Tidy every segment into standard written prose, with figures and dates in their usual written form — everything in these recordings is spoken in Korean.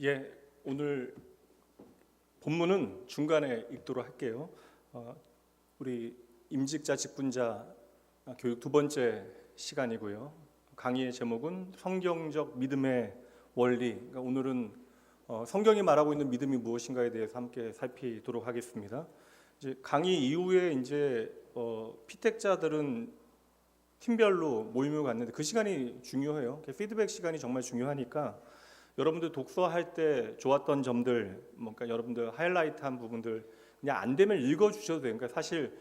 예, 오늘 본문은 중간에 읽도록 할게요. 우리 임직자 직분자 교육 두 번째 시간이고요. 강의의 제목은 성경적 믿음의 원리. 그러니까 오늘은 성경이 말하고 있는 믿음이 무엇인가에 대해서 함께 살피도록 하겠습니다. 이제 강의 이후에 이제 피택자들은 팀별로 모임을 갖는데 그 시간이 중요해요. 피드백 시간이 정말 중요하니까 여러분들 독서할 때 좋았던 점들, 그러니까 여러분들 하이라이트한 부분들 그냥 안 되면 읽어주셔도 돼요. 그러니까 사실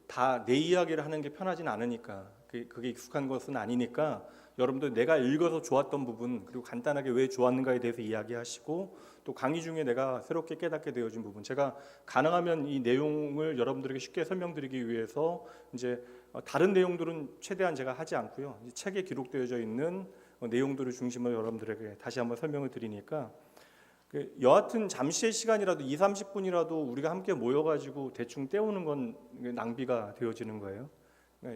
다 내 이야기를 하는 게 편하진 않으니까 그게 익숙한 것은 아니니까 여러분들 내가 읽어서 좋았던 부분 그리고 간단하게 왜 좋았는가에 대해서 이야기하시고 또 강의 중에 내가 새롭게 깨닫게 되어진 부분 제가 가능하면 이 내용을 여러분들에게 쉽게 설명드리기 위해서 이제 다른 내용들은 최대한 제가 하지 않고요. 책에 기록되어져 있는 내용들을 중심으로 여러분들에게 다시 한번 설명을 드리니까 여하튼 잠시의 시간이라도 20-30분이라도 우리가 함께 모여가지고 대충 때우는 건 낭비가 되어지는 거예요.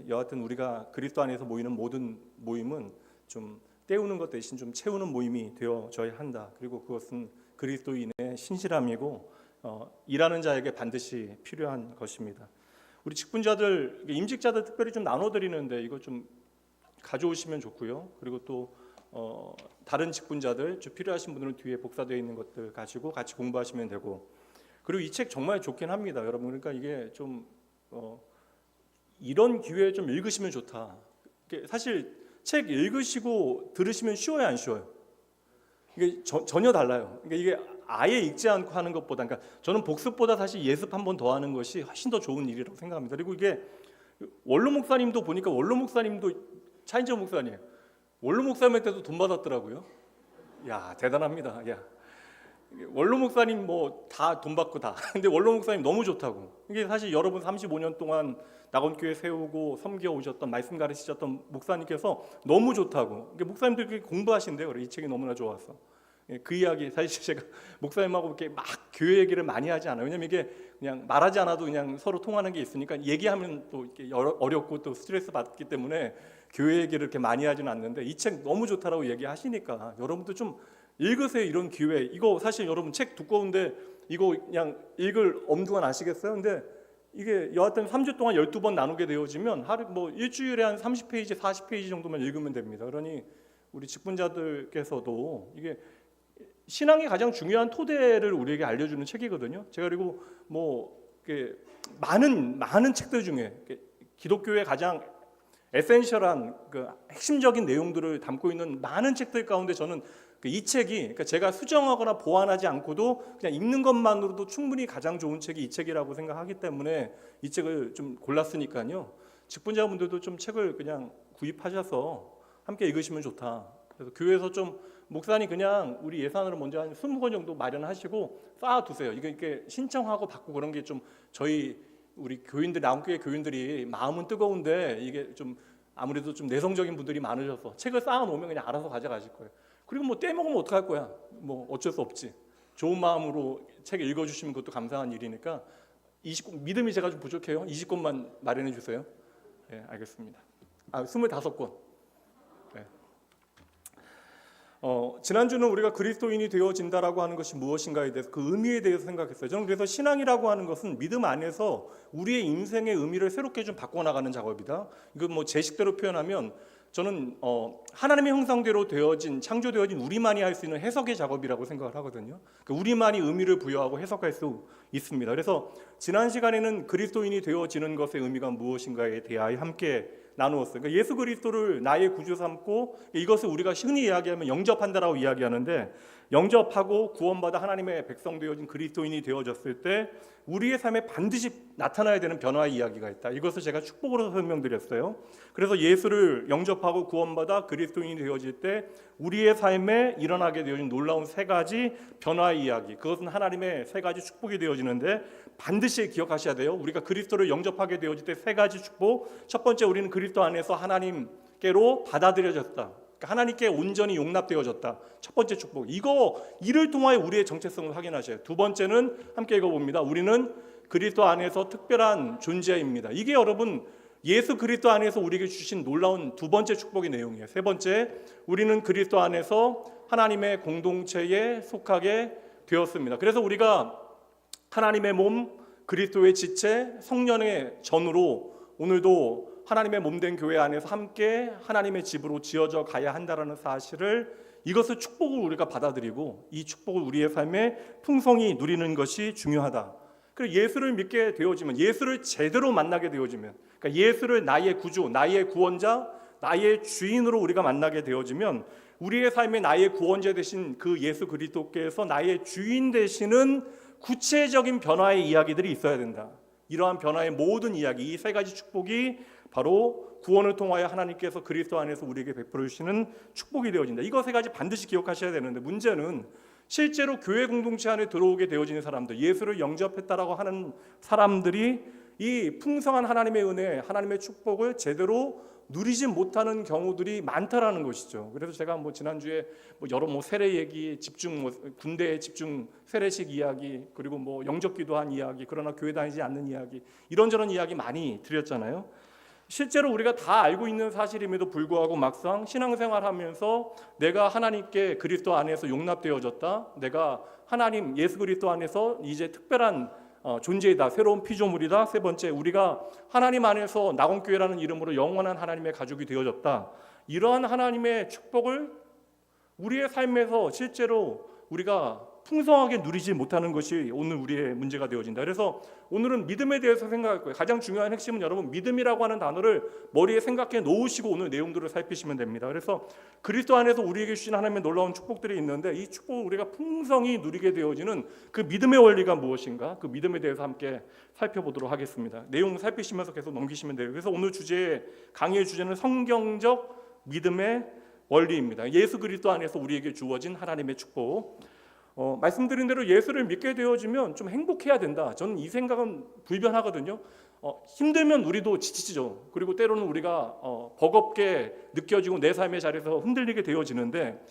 여하튼 우리가 그리스도 안에서 모이는 모든 모임은 좀 때우는 것 대신 좀 채우는 모임이 되어져야 한다. 그리고 그것은 그리스도인의 신실함이고 일하는 자에게 반드시 필요한 것입니다. 우리 직분자들, 임직자들 특별히 좀 나눠드리는데 이거 좀 가져오시면 좋고요. 그리고 또 다른 직분자들 좀 필요하신 분들은 뒤에 복사되어 있는 것들 가지고 같이 공부하시면 되고 그리고 이 책 정말 좋긴 합니다, 여러분. 그러니까 이게 좀 이런 기회에 좀 읽으시면 좋다. 사실 책 읽으시고 들으시면 쉬워요, 안 쉬워요? 이게 전혀 달라요. 그러니까 이게 아예 읽지 않고 하는 것보다, 그러니까 저는 복습보다 사실 예습 한 번 더 하는 것이 훨씬 더 좋은 일이라고 생각합니다. 그리고 이게 원로 목사님도 보니까 원로 목사님도 차인저 목사님, 원로 목사님한테도 돈 받았더라고요. 야, 대단합니다. 야, 원로 목사님 뭐 다 돈 받고 다. 근데 원로 목사님 너무 좋다고. 이게 사실 여러분 35년 동안 낙원교회 세우고 섬겨 오셨던 말씀 가르치셨던 목사님께서 너무 좋다고. 목사님들끼리 공부하신대요. 이 책이 너무나 좋아서. 그 이야기 사실 제가 목사님하고 이렇게 막 교회 얘기를 많이 하지 않아요. 왜냐면 이게 그냥 말하지 않아도 그냥 서로 통하는 게 있으니까 얘기하면 또 이렇게 어렵고 또 스트레스 받기 때문에 교회 얘기를 이렇게 많이 하지는 않는데 이 책 너무 좋다라고 얘기하시니까 여러분도 좀 읽으세요. 이런 기회. 이거 사실 여러분 책 두꺼운데 이거 그냥 읽을 엄두가 나시겠어요? 근데 이게 여하튼 3주 동안 12번 나누게 되어지면 하루 뭐 일주일에 한 30페이지, 40페이지 정도만 읽으면 됩니다. 그러니 우리 직분자들께서도 이게 신앙의 가장 중요한 토대를 우리에게 알려주는 책이거든요. 제가 그리고 뭐 많은 책들 중에 기독교의 가장 에센셜한 그 핵심적인 내용들을 담고 있는 많은 책들 가운데 저는 이 책이, 그러니까 제가 수정하거나 보완하지 않고도 그냥 읽는 것만으로도 충분히 가장 좋은 책이 이 책이라고 생각하기 때문에 이 책을 좀 골랐으니까요. 직분자분들도 좀 책을 그냥 구입하셔서 함께 읽으시면 좋다. 그래서 교회에서 좀 목사님 그냥 우리 예산으로 먼저 한 20권 정도 마련하시고 쌓아두세요. 이게 신청하고 받고 그런 게 좀 저희 우리 교인들, 나온교회 교인들이 마음은 뜨거운데 이게 좀 아무래도 좀 내성적인 분들이 많으셔서 책을 쌓아놓으면 그냥 알아서 가져가실 거예요. 그리고 뭐 떼먹으면 어떡할 거야? 뭐 어쩔 수 없지. 좋은 마음으로 책 읽어주시면 그것도 감사한 일이니까 20권, 믿음이 제가 좀 부족해요. 20권만 마련해 주세요. 네, 알겠습니다. 25권. 네. 지난주는 우리가 그리스도인이 되어진다라고 하는 것이 무엇인가에 대해서 그 의미에 대해서 생각했어요. 저는 그래서 신앙이라고 하는 것은 믿음 안에서 우리의 인생의 의미를 새롭게 좀 바꿔나가는 작업이다. 이거 뭐 제 식대로 표현하면 저는 하나님의 형상대로 되어진, 창조되어진 우리만이 할 수 있는 해석의 작업이라고 생각을 하거든요. 그러니까 우리만이 의미를 부여하고 해석할 수 있습니다. 그래서 지난 시간에는 그리스도인이 되어지는 것의 의미가 무엇인가에 대하여 함께 나누었어요. 그러니까 예수 그리스도를 나의 구주 삼고 이것을 우리가 흔히 이야기하면 영접한다라고 이야기하는데 영접하고 구원받아 하나님의 백성 되어진 그리스도인이 되어졌을 때 우리의 삶에 반드시 나타나야 되는 변화의 이야기가 있다. 이것을 제가 축복으로 설명드렸어요. 그래서 예수를 영접하고 구원받아 그리스도인이 되어질 때 우리의 삶에 일어나게 되어진 놀라운 세 가지 변화의 이야기, 그것은 하나님의 세 가지 축복이 되어지는데 반드시 기억하셔야 돼요. 우리가 그리스도를 영접하게 되어질 때 세 가지 축복. 첫 번째, 우리는 그리스도 안에서 하나님께로 받아들여졌다. 하나님께 온전히 용납되어졌다. 첫 번째 축복. 이를 통하여 우리의 정체성을 확인하셔요. 두 번째는 함께 읽어봅니다. 우리는 그리스도 안에서 특별한 존재입니다. 이게 여러분 예수 그리스도 안에서 우리에게 주신 놀라운 두 번째 축복의 내용이에요. 세 번째, 우리는 그리스도 안에서 하나님의 공동체에 속하게 되었습니다. 그래서 우리가 하나님의 몸, 그리스도의 지체, 성령의 전으로 오늘도 하나님의 몸된 교회 안에서 함께 하나님의 집으로 지어져 가야 한다는 사실을, 이것을 축복을 우리가 받아들이고 이 축복을 우리의 삶에 풍성히 누리는 것이 중요하다. 그리고 예수를 믿게 되어지면, 예수를 제대로 만나게 되어지면, 그러니까 예수를 나의 구주, 나의 구원자, 나의 주인으로 우리가 만나게 되어지면 우리의 삶에 나의 구원자 되신 그 예수 그리스도께서 나의 주인 되시는 구체적인 변화의 이야기들이 있어야 된다. 이러한 변화의 모든 이야기, 이 세 가지 축복이 바로 구원을 통하여 하나님께서 그리스도 안에서 우리에게 베풀어 주시는 축복이 되어진다. 이거 세 가지 반드시 기억하셔야 되는데, 문제는 실제로 교회 공동체 안에 들어오게 되어지는 사람들, 예수를 영접했다라고 하는 사람들이 이 풍성한 하나님의 은혜, 하나님의 축복을 제대로 누리지 못하는 경우들이 많다라는 것이죠. 그래서 제가 지난주에 여러 세례 얘기, 집중 군대에 집중 세례식 이야기, 그리고 영접기도한 이야기, 그러나 교회 다니지 않는 이야기, 이런저런 이야기 많이 드렸잖아요. 실제로 우리가 다 알고 있는 사실임에도 불구하고 막상 신앙생활하면서 내가 하나님께 그리스도 안에서 용납되어졌다, 내가 하나님 예수 그리스도 안에서 이제 특별한 존재이다, 새로운 피조물이다, 세 번째, 우리가 하나님 안에서 낙원교회라는 이름으로 영원한 하나님의 가족이 되어졌다, 이러한 하나님의 축복을 우리의 삶에서 실제로 우리가 풍성하게 누리지 못하는 것이 오늘 우리의 문제가 되어진다. 그래서 오늘은 믿음에 대해서 생각할 거예요. 가장 중요한 핵심은 여러분, 믿음이라고 하는 단어를 머리에 생각해 놓으시고 오늘 내용들을 살피시면 됩니다. 그래서 그리스도 안에서 우리에게 주신 하나님의 놀라운 축복들이 있는데, 이 축복을 우리가 풍성히 누리게 되어지는 그 믿음의 원리가 무엇인가, 그 믿음에 대해서 함께 살펴보도록 하겠습니다. 내용 살피시면서 계속 넘기시면 돼요. 그래서 오늘 강의의 주제는 성경적 믿음의 원리입니다. 예수 그리스도 안에서 우리에게 주어진 하나님의 축복. 말씀드린 대로 예수를 믿게 되어지면 좀 행복해야 된다. 저는 이 생각은 불변하거든요. 힘들면 우리도 지치죠. 그리고 때로는 우리가 버겁게 느껴지고 내 삶의 자리에서 흔들리게 되어지는데,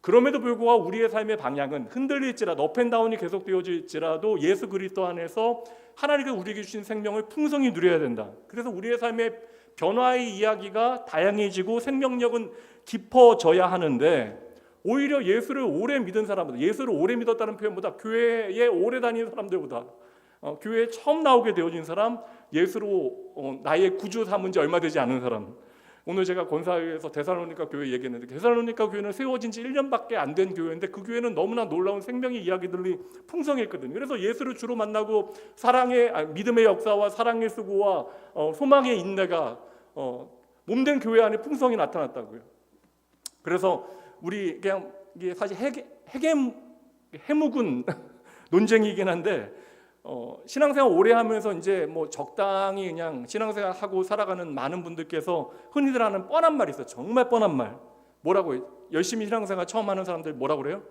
그럼에도 불구하고 우리의 삶의 방향은 흔들릴지라도, 업앤다운이 계속 되어질지라도 예수 그리스도 안에서 하나님께서 우리에게 주신 생명을 풍성히 누려야 된다. 그래서 우리의 삶의 변화의 이야기가 다양해지고 생명력은 깊어져야 하는데, 오히려 예수를 오래 믿은 사람보다, 예수를 오래 믿었다는 표현보다 교회에 오래 다니는 사람들보다, 교회에 처음 나오게 되어진 사람, 예수로 나의 구주 삼은 지 얼마 되지 않은 사람, 오늘 제가 권사회에서 데살로니가 교회 얘기했는데, 데살로니가 교회는 세워진 지 1년밖에 안 된 교회인데 그 교회는 너무나 놀라운 생명의 이야기들이 풍성했거든요. 그래서 예수를 주로 만나고 믿음의 역사와 사랑의 수고와 소망의 인내가 몸된 교회 안에 풍성히 나타났다고요. 그래서 우리 그냥 이게 사실 해묵은 논쟁이긴 한데, 신앙생활 오래 하면서 이제 적당히 그냥 신앙생활 하고 살아가는 많은 분들께서 흔히들 하는 뻔한 말이 있어요. 정말 뻔한 말. 뭐라고요? 열심히 신앙생활 처음 하는 사람들 뭐라고 그래요?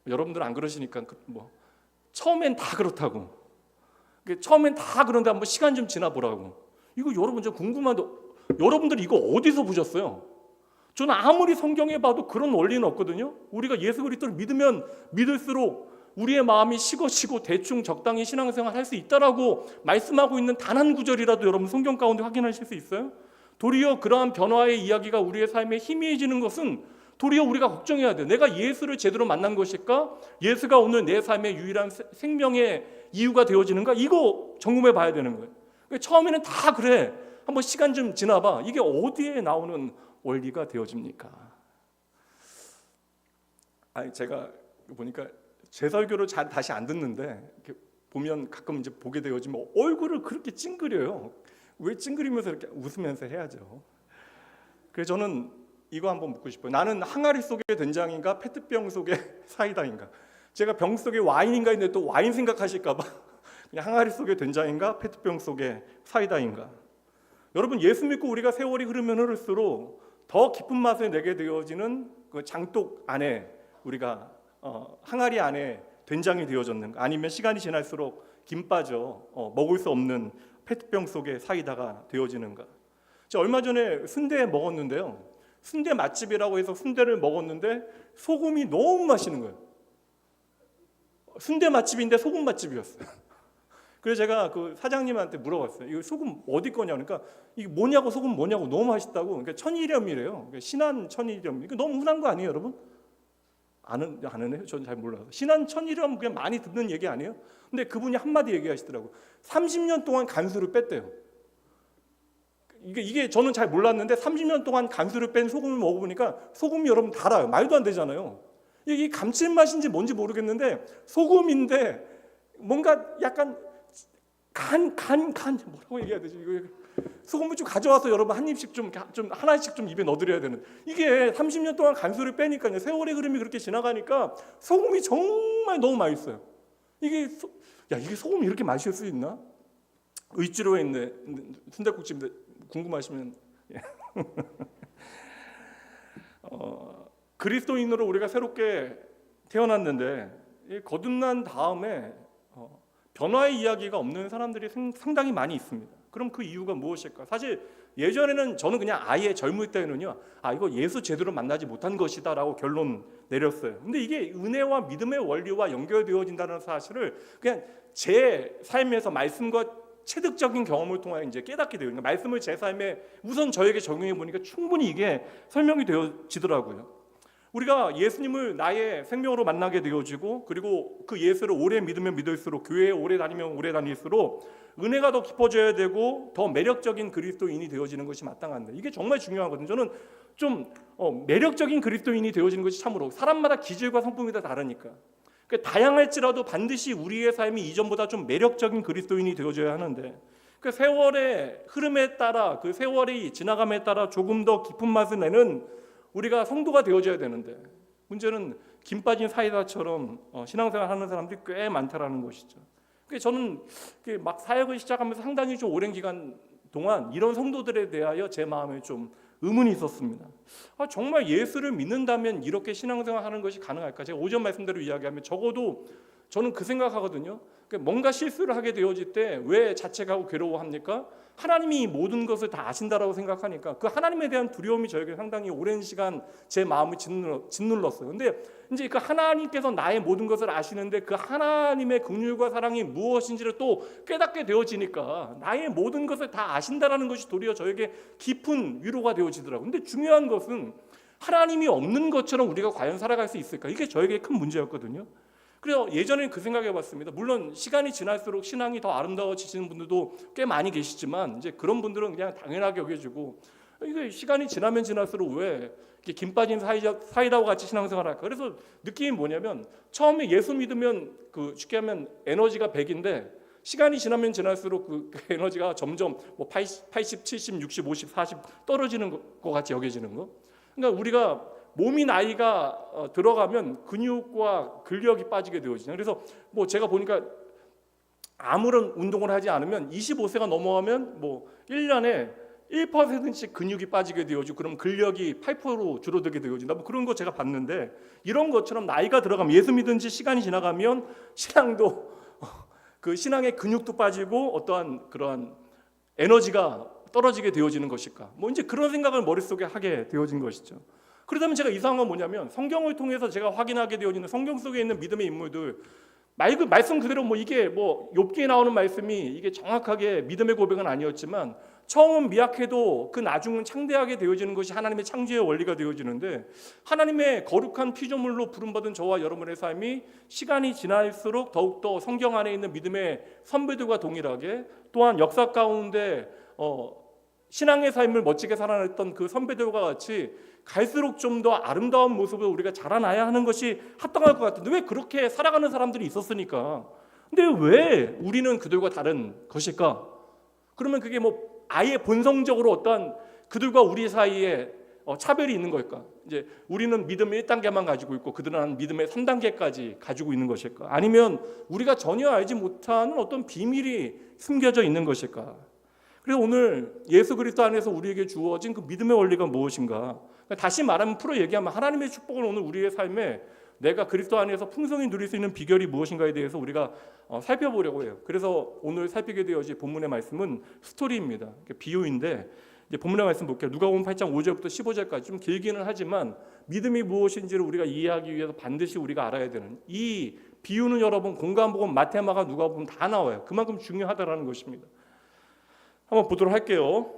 여러분들 안 그러시니까 처음엔 다 그렇다고. 처음엔 다 그런데 한번 시간 좀 지나보라고. 이거 여러분 좀 궁금한데, 여러분들 이거 어디서 보셨어요? 저는 아무리 성경에 봐도 그런 원리는 없거든요. 우리가 예수 그리스도를 믿으면 믿을수록 우리의 마음이 식어지고 대충 적당히 신앙생활 할 수 있다라고 말씀하고 있는 단 한 구절이라도 여러분 성경 가운데 확인하실 수 있어요? 도리어 그러한 변화의 이야기가 우리의 삶에 희미해지는 것은 도리어 우리가 걱정해야 돼요. 내가 예수를 제대로 만난 것일까? 예수가 오늘 내 삶의 유일한 생명의 이유가 되어지는가? 이거 점검해 봐야 되는 거예요. 처음에는 다 그래. 한번 시간 좀 지나봐. 이게 어디에 나오는 원리가 되어집니까? 제가 보니까 제 설교를 잘 다시 안 듣는데, 이렇게 보면 가끔 이제 보게 되어지면 얼굴을 그렇게 찡그려요. 왜 찡그리면서 이렇게 웃으면서 해야죠. 그래서 저는 이거 한번 묻고 싶어요. 나는 항아리 속의 된장인가 페트병 속의 사이다인가? 제가 병 속의 와인인가 했는데 또 와인 생각하실까 봐 그냥 항아리 속의 된장인가 페트병 속의 사이다인가? 여러분, 예수 믿고 우리가 세월이 흐르면 흐를수록 더 깊은 맛을 내게 되어지는 그 장독 안에 우리가 항아리 안에 된장이 되어졌는가, 아니면 시간이 지날수록 김 빠져 먹을 수 없는 페트병 속의 사이다가 되어지는가. 제가 얼마 전에 순대 먹었는데요, 순대 맛집이라고 해서 순대를 먹었는데 소금이 너무 맛있는 거예요. 순대 맛집인데 소금 맛집이었어요. 그래서 제가 그 사장님한테 물어봤어요. 이거 소금 어디 거냐? 그러니까 이게 뭐냐고, 소금 뭐냐고, 너무 맛있다고. 그러니까 천일염이래요. 그러니까 신안 천일염. 이거 너무 흔한 거 아니에요, 여러분? 아는 저는 잘 몰라서. 신안 천일염 그냥 많이 듣는 얘기 아니에요? 근데 그분이 한마디 얘기하시더라고. 30년 동안 간수를 뺐대요. 이게 저는 잘 몰랐는데 30년 동안 간수를 뺀 소금을 먹어보니까 소금이 여러분 달아요. 말도 안 되잖아요. 이게 감칠맛인지 뭔지 모르겠는데 소금인데 뭔가 약간 간 뭐라고 얘기해야 되지? 이거 소금을 좀 가져와서 여러분 한 입씩 좀 하나씩 좀 입에 넣어드려야 되는. 이게 30년 동안 간수를 빼니까요. 세월의 흐름이 그렇게 지나가니까 소금이 정말 너무 맛있어요. 이게 소금이 이렇게 맛있을 수 있나? 의지로에 있네. 순댓국집인데 궁금하시면 그리스도인으로 우리가 새롭게 태어났는데 거듭난 다음에 변화의 이야기가 없는 사람들이 상당히 많이 있습니다. 그럼 그 이유가 무엇일까? 사실 예전에는 저는 그냥 아예 젊을 때는요, 이거 예수 제대로 만나지 못한 것이다라고 결론 내렸어요. 근데 이게 은혜와 믿음의 원리와 연결되어진다는 사실을 그냥 제 삶에서 말씀과 체득적인 경험을 통해 이제 깨닫게 돼요. 그러니까 말씀을 제 삶에 우선 저에게 적용해 보니까 충분히 이게 설명이 되어지더라고요. 우리가 예수님을 나의 생명으로 만나게 되어지고, 그리고 그 예수를 오래 믿으면 믿을수록, 교회에 오래 다니면 오래 다닐수록 은혜가 더 깊어져야 되고 더 매력적인 그리스도인이 되어지는 것이 마땅한데, 이게 정말 중요하거든요. 저는 좀 매력적인 그리스도인이 되어지는 것이 참으로 사람마다 기질과 성품이 다 다르니까, 그러니까 다양할지라도 반드시 우리의 삶이 이전보다 좀 매력적인 그리스도인이 되어져야 하는데, 그 세월의 흐름에 따라, 그 세월이 지나감에 따라 조금 더 깊은 맛을 내는 우리가 성도가 되어져야 되는데, 문제는 김 빠진 사이다처럼 신앙생활 하는 사람들이 꽤 많다라는 것이죠. 그래서 저는 막 사역을 시작하면서 상당히 좀 오랜 기간 동안 이런 성도들에 대하여 제 마음에 좀 의문이 있었습니다. 정말 예수를 믿는다면 이렇게 신앙생활 하는 것이 가능할까? 제가 오전 말씀대로 이야기하면 적어도 저는 그 생각하거든요. 뭔가 실수를 하게 되어질 때 왜 자책하고 괴로워합니까? 하나님이 모든 것을 다 아신다라고 생각하니까 그 하나님에 대한 두려움이 저에게 상당히 오랜 시간 제 마음을 짓눌렀어요. 근데 이제 그 하나님께서 나의 모든 것을 아시는데 그 하나님의 긍휼과 사랑이 무엇인지를 또 깨닫게 되어지니까 나의 모든 것을 다 아신다라는 것이 도리어 저에게 깊은 위로가 되어지더라고요. 근데 중요한 것은 하나님이 없는 것처럼 우리가 과연 살아갈 수 있을까? 이게 저에게 큰 문제였거든요. 그래서 예전에는 그 생각해봤습니다. 물론 시간이 지날수록 신앙이 더 아름다워지시는 분들도 꽤 많이 계시지만 이제 그런 분들은 그냥 당연하게 여겨지고, 이게 시간이 지나면 지날수록 왜 이렇게 김 빠진 사이다와 같이 신앙생활할까? 그래서 느낌이 뭐냐면 처음에 예수 믿으면 쉽게 하면 에너지가 100인데 시간이 지나면 지날수록 그 에너지가 점점 80, 70, 60, 50, 40 떨어지는 것 같이 여겨지는 거. 그러니까 우리가 몸이 나이가 들어가면 근육과 근력이 빠지게 되어지죠. 그래서 제가 보니까 아무런 운동을 하지 않으면 25세가 넘어가면 1년에 1%씩 근육이 빠지게 되어지고, 그럼 근력이 8% 줄어들게 되어진다. 그런 거 제가 봤는데, 이런 것처럼 나이가 들어가면, 예수 믿은 지 시간이 지나가면 신앙도 그 신앙의 근육도 빠지고 어떠한 그러한 에너지가 떨어지게 되어지는 것일까? 이제 그런 생각을 머릿속에 하게 되어진 것이죠. 그러다면 제가 이상한 건 뭐냐면, 성경을 통해서 제가 확인하게 되어지는 성경 속에 있는 믿음의 인물들, 말씀 그대로 이게 욥기에 나오는 말씀이 이게 정확하게 믿음의 고백은 아니었지만 처음은 미약해도 그 나중은 창대하게 되어지는 것이 하나님의 창조의 원리가 되어지는데, 하나님의 거룩한 피조물로 부름받은 저와 여러분의 삶이 시간이 지날수록 더욱더 성경 안에 있는 믿음의 선배들과 동일하게, 또한 역사 가운데 신앙의 삶을 멋지게 살아냈던 그 선배들과 같이 갈수록 좀 더 아름다운 모습을 우리가 자라나야 하는 것이 합당할 것 같은데, 왜 그렇게 살아가는 사람들이 있었으니까 근데 왜 우리는 그들과 다른 것일까? 그러면 그게 아예 본성적으로 어떠한 그들과 우리 사이에 차별이 있는 걸까? 이제 우리는 믿음의 1단계만 가지고 있고 그들은 믿음의 3단계까지 가지고 있는 것일까? 아니면 우리가 전혀 알지 못하는 어떤 비밀이 숨겨져 있는 것일까? 그래서 오늘 예수 그리스도 안에서 우리에게 주어진 그 믿음의 원리가 무엇인가? 다시 말하면, 풀어 얘기하면 하나님의 축복을 오늘 우리의 삶에 내가 그리스도 안에서 풍성히 누릴 수 있는 비결이 무엇인가에 대해서 우리가 살펴보려고 해요. 그래서 오늘 살피게 되어질 본문의 말씀은 스토리입니다. 비유인데, 이제 본문의 말씀 볼게요. 누가복음 8장 5절부터 15절까지 좀 길기는 하지만 믿음이 무엇인지를 우리가 이해하기 위해서 반드시 우리가 알아야 되는 이 비유는 여러분 공관복음, 마태마가, 누가복음 다 나와요. 그만큼 중요하다라는 것입니다. 한번 보도록 할게요.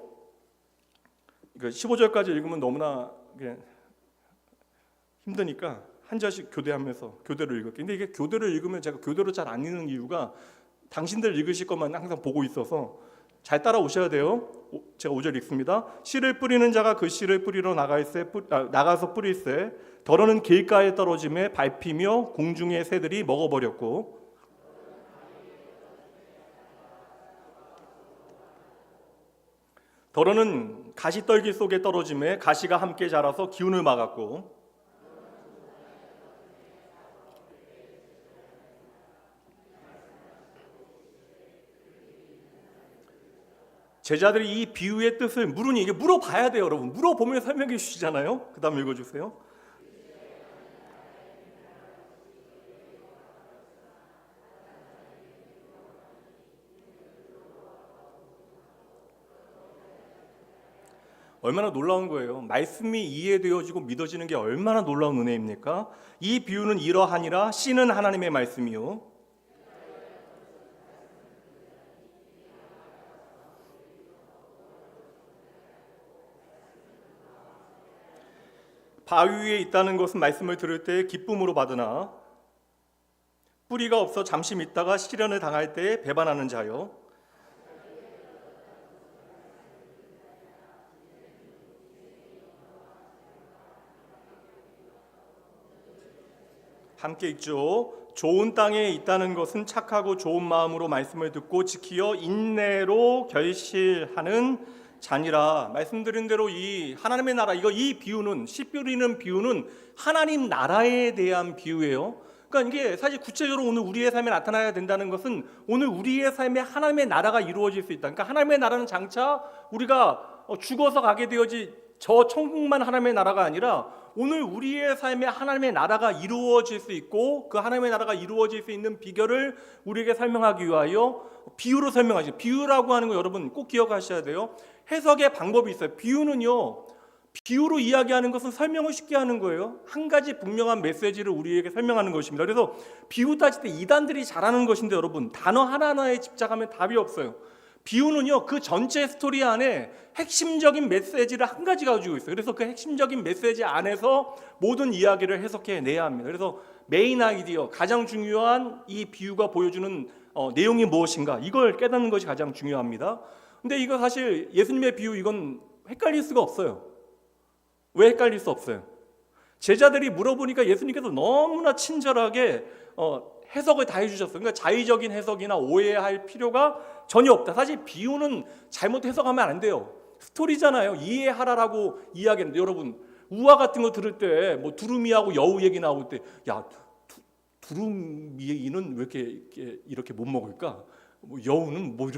15절까지 읽으면 너무나 힘드니까 한 절씩 교대하면서 교대로 읽을게요. 근데 이게 교대로 읽으면 제가 교대로 잘 안 읽는 이유가 당신들 읽으실 것만 항상 보고 있어서 잘 따라오셔야 돼요. 제가 5절 읽습니다. 씨를 뿌리는 자가 그 씨를 뿌리러 나가서 뿌릴새 더러는 길가에 떨어짐에 밟히며 공중의 새들이 먹어버렸고, 더러는 가시떨기 속에 떨어짐에 가시가 함께 자라서 기운을 막았고, 제자들이 이 비유의 뜻을 물으니, 이게 물어봐야 돼요, 여러분. 물어보면 설명해 주시잖아요. 그 다음 읽어주세요. 얼마나 놀라운 거예요. 말씀이 이해되어지고 믿어지는 게 얼마나 놀라운 은혜입니까? 이 비유는 이러하니라. 씨는 하나님의 말씀이요, 바위 위에 있다는 것은 말씀을 들을 때 기쁨으로 받으나 뿌리가 없어 잠시 믿다가 시련을 당할 때에 배반하는 자요, 함께 읽죠. 좋은 땅에 있다는 것은 착하고 좋은 마음으로 말씀을 듣고 지키어 인내로 결실하는 자니라. 말씀드린 대로 이 하나님의 나라, 이 비유는, 씨 뿌리는 비유는 하나님 나라에 대한 비유예요. 그러니까 이게 사실 구체적으로 오늘 우리의 삶에 나타나야 된다는 것은 오늘 우리의 삶에 하나님의 나라가 이루어질 수 있다. 그러니까 하나님의 나라는 장차 우리가 죽어서 가게 되어지 저 천국만 하나님의 나라가 아니라 오늘 우리의 삶에 하나님의 나라가 이루어질 수 있고, 그 하나님의 나라가 이루어질 수 있는 비결을 우리에게 설명하기 위하여 비유로 설명하죠. 비유라고 하는 거 여러분 꼭 기억하셔야 돼요. 해석의 방법이 있어요. 비유는요, 비유로 이야기하는 것은 설명을 쉽게 하는 거예요. 한 가지 분명한 메시지를 우리에게 설명하는 것입니다. 그래서 비유 따질 때 이단들이 잘하는 것인데 여러분, 단어 하나하나에 집착하면 답이 없어요. 비유는요, 그 전체 스토리 안에 핵심적인 메시지를 한 가지 가지고 있어요. 그래서 그 핵심적인 메시지 안에서 모든 이야기를 해석해 내야 합니다. 그래서 메인 아이디어, 가장 중요한 이 비유가 보여주는 내용이 무엇인가, 이걸 깨닫는 것이 가장 중요합니다. 근데 이거 사실 예수님의 비유, 이건 헷갈릴 수가 없어요. 왜 헷갈릴 수 없어요? 제자들이 물어보니까 예수님께서 너무나 친절하게 해석을 다 해주셨어요. 그러니까 자의적인 해석이나 오해할 필요가 전혀 없다. 사실 비유는 잘못 해석하면 안 돼요. 스토리잖아요. 이해하라라고 이야기하는데, 여러분 우화 같은 거 들을 때 뭐 두루미하고 여우 얘기 나올 때, 야 두루미는 왜 이렇게 못 먹을까? 뭐 여우는 뭐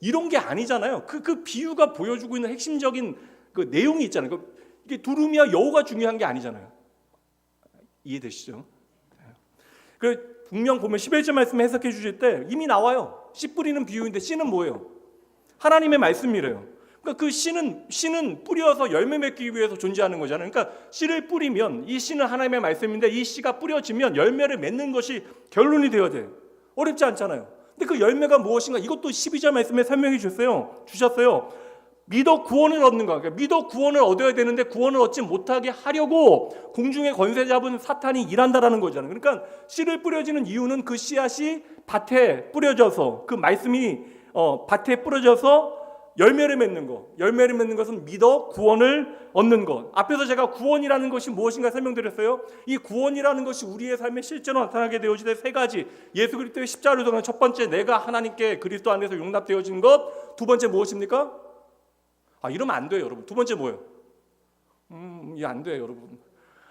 이런 게 아니잖아요. 그 비유가 보여주고 있는 핵심적인 그 내용이 있잖아요. 이게 두루미와 여우가 중요한 게 아니잖아요. 이해되시죠? 그 분명 보면 11절 말씀 해석해 주실 때 이미 나와요. 씨 뿌리는 비유인데 씨는 뭐예요? 하나님의 말씀이래요. 그러니까 그 씨는 뿌려서 열매 맺기 위해서 존재하는 거잖아요. 그러니까 씨를 뿌리면, 이 씨는 하나님의 말씀인데 이 씨가 뿌려지면 열매를 맺는 것이 결론이 되어야 돼요. 어렵지 않잖아요. 근데 그 열매가 무엇인가, 이것도 12절 말씀에 설명해 주셨어요. 믿어 구원을 얻는 거. 그러니까 믿어 구원을 얻어야 되는데 구원을 얻지 못하게 하려고 공중에 권세 잡은 사탄이 일한다라는 거잖아요. 그러니까 씨를 뿌려지는 이유는 그 씨앗이 밭에 뿌려져서, 그 말씀이 밭에 뿌려져서 열매를 맺는 것. 열매를 맺는 것은 믿어 구원을 얻는 것. 앞에서 제가 구원이라는 것이 무엇인가 설명드렸어요. 이 구원이라는 것이 우리의 삶에 실제로 나타나게 되어지되 세 가지. 예수 그리스도의 십자가를 통한 첫 번째, 내가 하나님께 그리스도 안에서 용납되어진 것. 두 번째 무엇입니까? 이러면 안 돼요, 여러분. 두 번째 뭐예요? 이게 안 돼요, 여러분.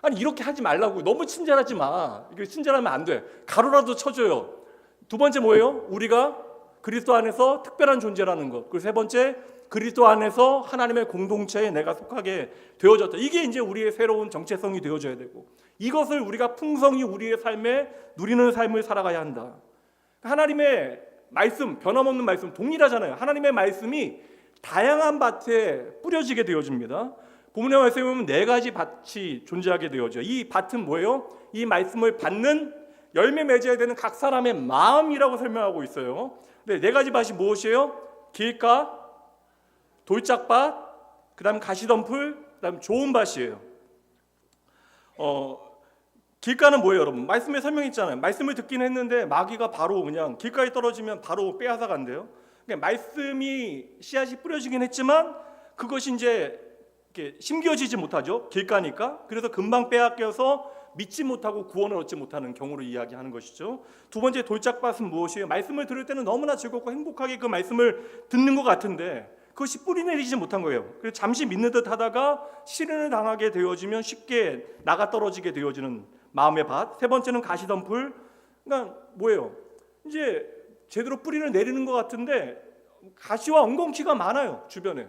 아니 이렇게 하지 말라고. 너무 친절하지 마. 이게 친절하면 안 돼. 가로라도 쳐줘요. 두 번째 뭐예요? 우리가 그리스도 안에서 특별한 존재라는 것. 그리고 세 번째, 그리스도 안에서 하나님의 공동체에 내가 속하게 되어졌다. 이게 이제 우리의 새로운 정체성이 되어져야 되고, 이것을 우리가 풍성히 우리의 삶에 누리는 삶을 살아가야 한다. 하나님의 말씀, 변함없는 말씀, 동일하잖아요. 하나님의 말씀이 다양한 밭에 뿌려지게 되어집니다. 본문의 말씀에 보면 네 가지 밭이 존재하게 되어져. 이 밭은 뭐예요? 이 말씀을 받는 열매 맺어야 되는 각 사람의 마음이라고 설명하고 있어요. 근데 네 가지 밭이 무엇이에요? 길가, 돌짝밭, 그다음 가시덤불, 그다음 좋은 밭이에요. 길가는 뭐예요, 여러분? 말씀에 설명했잖아요. 말씀을 듣긴 했는데 마귀가 바로 그냥 길가에 떨어지면 바로 빼앗아 간대요. 그러니까 말씀이 씨앗이 뿌려지긴 했지만 그것이 이제 이렇게 심겨지지 못하죠. 길가니까. 그래서 금방 빼앗겨서 믿지 못하고 구원을 얻지 못하는 경우를 이야기하는 것이죠. 두 번째 돌짝밭은 무엇이에요? 말씀을 들을 때는 너무나 즐겁고 행복하게 그 말씀을 듣는 것 같은데 그것이 뿌리 내리지 못한 거예요. 그래서 잠시 믿는 듯 하다가 시련을 당하게 되어지면 쉽게 나가 떨어지게 되어지는 마음의 밭. 세 번째는 가시덤불. 그러니까 뭐예요? 이제 제대로 뿌리를 내리는 것 같은데 가시와 엉겅퀴가 많아요, 주변에.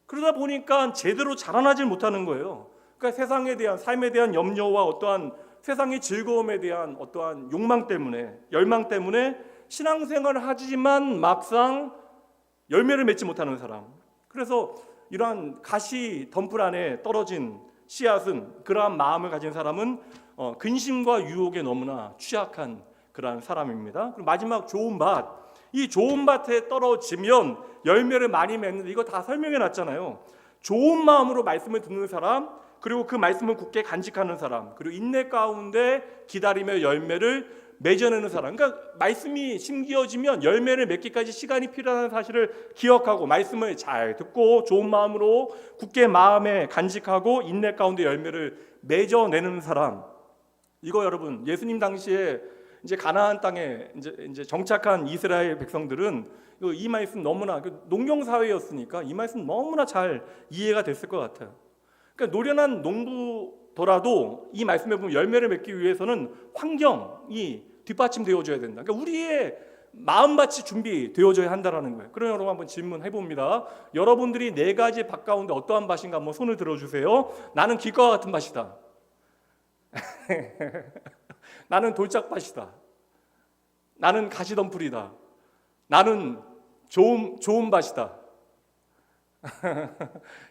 그러다 보니까 제대로 자라나질 못하는 거예요. 그러니까 세상에 대한, 삶에 대한 염려와 어떠한 세상의 즐거움에 대한 어떠한 욕망 때문에, 열망 때문에 신앙생활을 하지만 막상 열매를 맺지 못하는 사람. 그래서 이러한 가시 덤불 안에 떨어진 씨앗은, 그러한 마음을 가진 사람은 근심과 유혹에 너무나 취약한 그러한 사람입니다. 그리고 마지막 좋은 밭. 이 좋은 밭에 떨어지면 열매를 많이 맺는데 이거 다 설명해 놨잖아요. 좋은 마음으로 말씀을 듣는 사람, 그리고 그 말씀을 굳게 간직하는 사람, 그리고 인내 가운데 기다리며 열매를 맺어내는 사람. 그러니까 말씀이 심기어지면 열매를 맺기까지 시간이 필요하다는 사실을 기억하고 말씀을 잘 듣고 좋은 마음으로 굳게 마음에 간직하고 인내 가운데 열매를 맺어내는 사람. 이거 여러분, 예수님 당시에 이제 가나안 땅에 이제 정착한 이스라엘 백성들은 이 말씀 너무나, 농경 사회였으니까 이 말씀 너무나 잘 이해가 됐을 것 같아요. 그러니까 노련한 농부더라도 이 말씀에 보면 열매를 맺기 위해서는 환경이 뒷받침되어줘야 된다. 그러니까 우리의 마음밭이 준비되어져야 한다라는 거예요. 그럼 여러분 한번 질문해 봅니다. 여러분들이 네 가지 밭 가운데 어떠한 밭인가 한번 손을 들어주세요. 나는 길가와 같은 밭이다. 나는 돌짝밭이다. 나는 가시덤불이다. 나는 좋은 밭이다.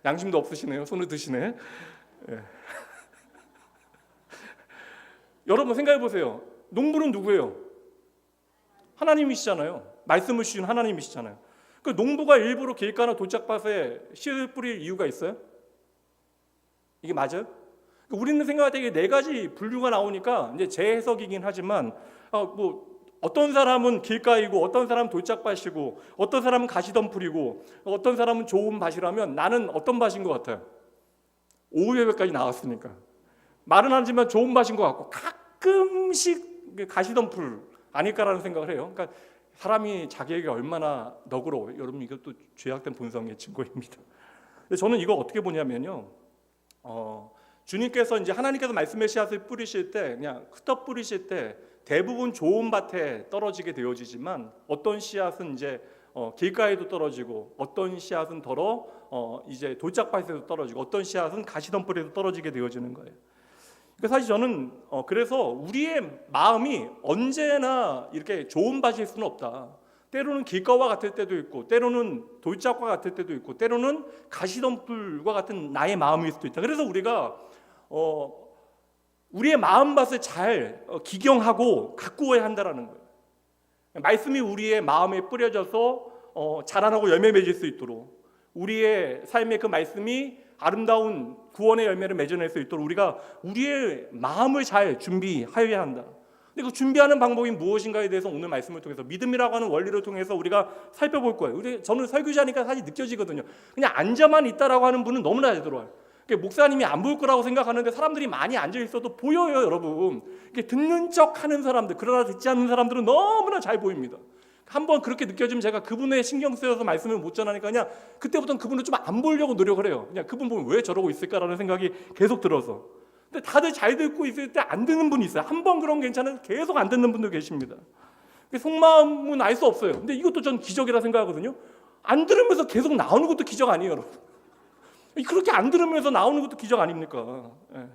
양심도 없으시네요. 손을 드시네. 예. 여러분 생각해 보세요. 농부는 누구예요? 하나님이시잖아요. 말씀을 주신 하나님이시잖아요. 그 농부가 일부러 길가나 돌짝밭에 씨를 뿌릴 이유가 있어요? 이게 맞아요? 우리는 생각할 때 이게 네 가지 분류가 나오니까 이제 제 해석이긴 하지만 어떤 사람은 길가이고 어떤 사람은 돌짝밭이고 어떤 사람은 가시덤불이고 어떤 사람은 좋은 밭이라면 나는 어떤 밭인 것 같아요? 오후예배까지 나왔으니까 말은 하지만 좋은 밭인 것 같고 가끔씩 가시덤불 아닐까라는 생각을 해요. 그러니까 사람이 자기에게 얼마나 너그러워. 여러분 이것도 죄악된 본성의 증거입니다. 저는 이거 어떻게 보냐면요. 주님께서 이제 하나님께서 말씀의 씨앗을 뿌리실 때 그냥 흩어 뿌리실 때 대부분 좋은 밭에 떨어지게 되어지지만 어떤 씨앗은 이제 길가에도 떨어지고 어떤 씨앗은 더러 이제 돌짝밭에도 떨어지고 어떤 씨앗은 가시덤불에도 떨어지게 되어지는 거예요. 그러니까 사실 저는 그래서 우리의 마음이 언제나 이렇게 좋은 밭일 수는 없다. 때로는 길가와 같을 때도 있고 때로는 돌짝과 같을 때도 있고 때로는 가시덤불과 같은 나의 마음일 수도 있다. 그래서 우리가 우리의 마음밭을 잘 기경하고 가꾸어야 한다라는 거예요. 말씀이 우리의 마음에 뿌려져서 자라나고 열매 맺을 수 있도록 우리의 삶의 그 말씀이 아름다운 구원의 열매를 맺어낼 수 있도록 우리가 우리의 마음을 잘 준비하여야 한다. 근데 그 준비하는 방법이 무엇인가에 대해서 오늘 말씀을 통해서 믿음이라고 하는 원리를 통해서 우리가 살펴볼 거예요. 저는 설교자니까 사실 느껴지거든요. 그냥 앉아만 있다라고 하는 분은 너무나 잘 들어와요. 목사님이 안 보일 거라고 생각하는데 사람들이 많이 앉아 있어도 보여요, 여러분. 듣는 척하는 사람들, 그러나 듣지 않는 사람들은 너무나 잘 보입니다. 한번 그렇게 느껴지면 제가 그분의 신경 쓰여서 말씀을 못 전하니까 그냥 그때부터는 그분을 좀 안 보려고 노력을 해요. 그냥 그분 보면 왜 저러고 있을까라는 생각이 계속 들어서. 근데 다들 잘 듣고 있을 때 안 듣는 분이 있어요. 한 번 그런 괜찮은데 계속 안 듣는 분도 계십니다. 속마음은 알 수 없어요. 근데 이것도 전 기적이라 생각하거든요. 안 들으면서 계속 나오는 것도 기적 아니에요, 여러분. 그렇게 안 들으면서 나오는 것도 기적 아닙니까? 예.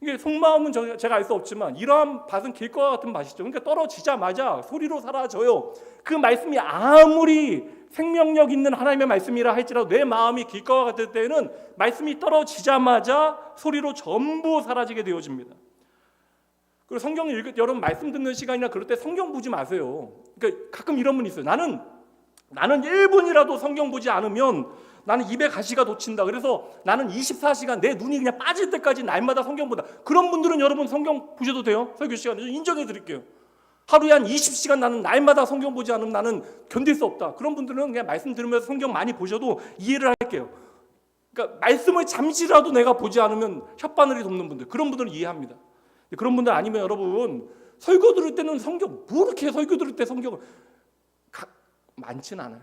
이게 속마음은 제가 알 수 없지만 이러한 밭은 길가와 같은 밭이죠. 그러니까 떨어지자마자 소리로 사라져요. 그 말씀이 아무리 생명력 있는 하나님의 말씀이라 할지라도 내 마음이 길가와 같을 때는 말씀이 떨어지자마자 소리로 전부 사라지게 되어집니다. 그리고 성경 여러분 말씀 듣는 시간이나 그럴 때 성경 보지 마세요. 그러니까 가끔 이런 분이 있어요. 나는 1분이라도 성경 보지 않으면 나는 입에 가시가 돋친다. 그래서 나는 24시간 내 눈이 그냥 빠질 때까지 날마다 성경 본다. 그런 분들은 여러분 성경 보셔도 돼요. 설교 시간에 인정해 드릴게요. 하루에 한 20시간 나는 날마다 성경 보지 않으면 나는 견딜 수 없다. 그런 분들은 그냥 말씀 들으면서 성경 많이 보셔도 이해를 할게요. 그러니까 말씀을 잠시라도 내가 보지 않으면 혓바늘이 돋는 분들, 그런 분들은 이해합니다. 그런 분들 아니면 여러분 설교 들을 때는 성경 뭐 이렇게 설교 들을 때 성경을 많진 않아요.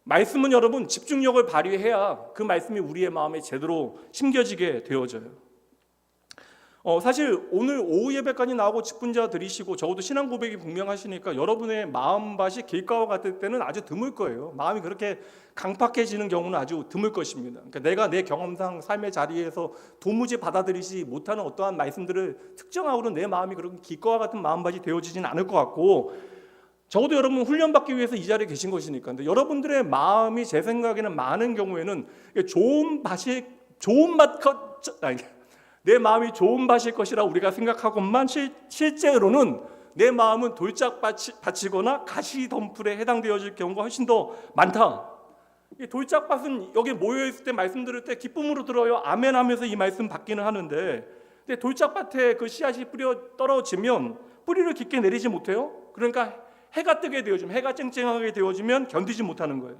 말씀은 여러분 집중력을 발휘해야 그 말씀이 우리의 마음에 제대로 심겨지게 되어져요. 사실 오늘 오후 예배까지 나오고 직분자 드리시고 적어도 신앙 고백이 분명하시니까 여러분의 마음밭이 길가와 같을 때는 아주 드물 거예요. 마음이 그렇게 강팍해지는 경우는 아주 드물 것입니다. 그러니까 내가 내 경험상 삶의 자리에서 도무지 받아들이지 못하는 어떠한 말씀들을 특정하고는 내 마음이 그런 길가와 같은 마음밭이 되어지진 않을 것 같고, 적어도 여러분 훈련받기 위해서 이 자리에 계신 것이니까. 근데 여러분들의 마음이 제 생각에는 많은 경우에는 내 마음이 좋은 밭일 것이라 우리가 생각하고만 실제로는 내 마음은 돌짝밭이거나 가시덤불에 해당되어질 경우가 훨씬 더 많다. 이 돌짝밭은 여기 모여있을 때 말씀 들을 때 기쁨으로 들어요. 아멘 하면서 이 말씀 받기는 하는데, 근데 돌짝밭에 그 씨앗이 뿌려 떨어지면 뿌리를 깊게 내리지 못해요. 그러니까 해가 뜨게 되어지면, 해가 쨍쨍하게 되어지면 견디지 못하는 거예요.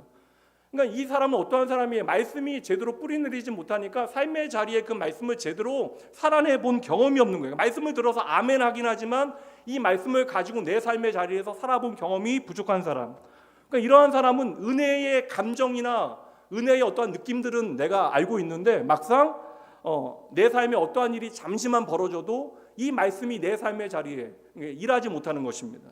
그러니까 이 사람은 어떠한 사람이에요? 말씀이 제대로 뿌리 내리지 못하니까 삶의 자리에 그 말씀을 제대로 살아내 본 경험이 없는 거예요. 말씀을 들어서 아멘 하긴 하지만 이 말씀을 가지고 내 삶의 자리에서 살아본 경험이 부족한 사람. 그러니까 이러한 사람은 은혜의 감정이나 은혜의 어떠한 느낌들은 내가 알고 있는데 막상 내 삶에 어떠한 일이 잠시만 벌어져도 이 말씀이 내 삶의 자리에 일하지 못하는 것입니다.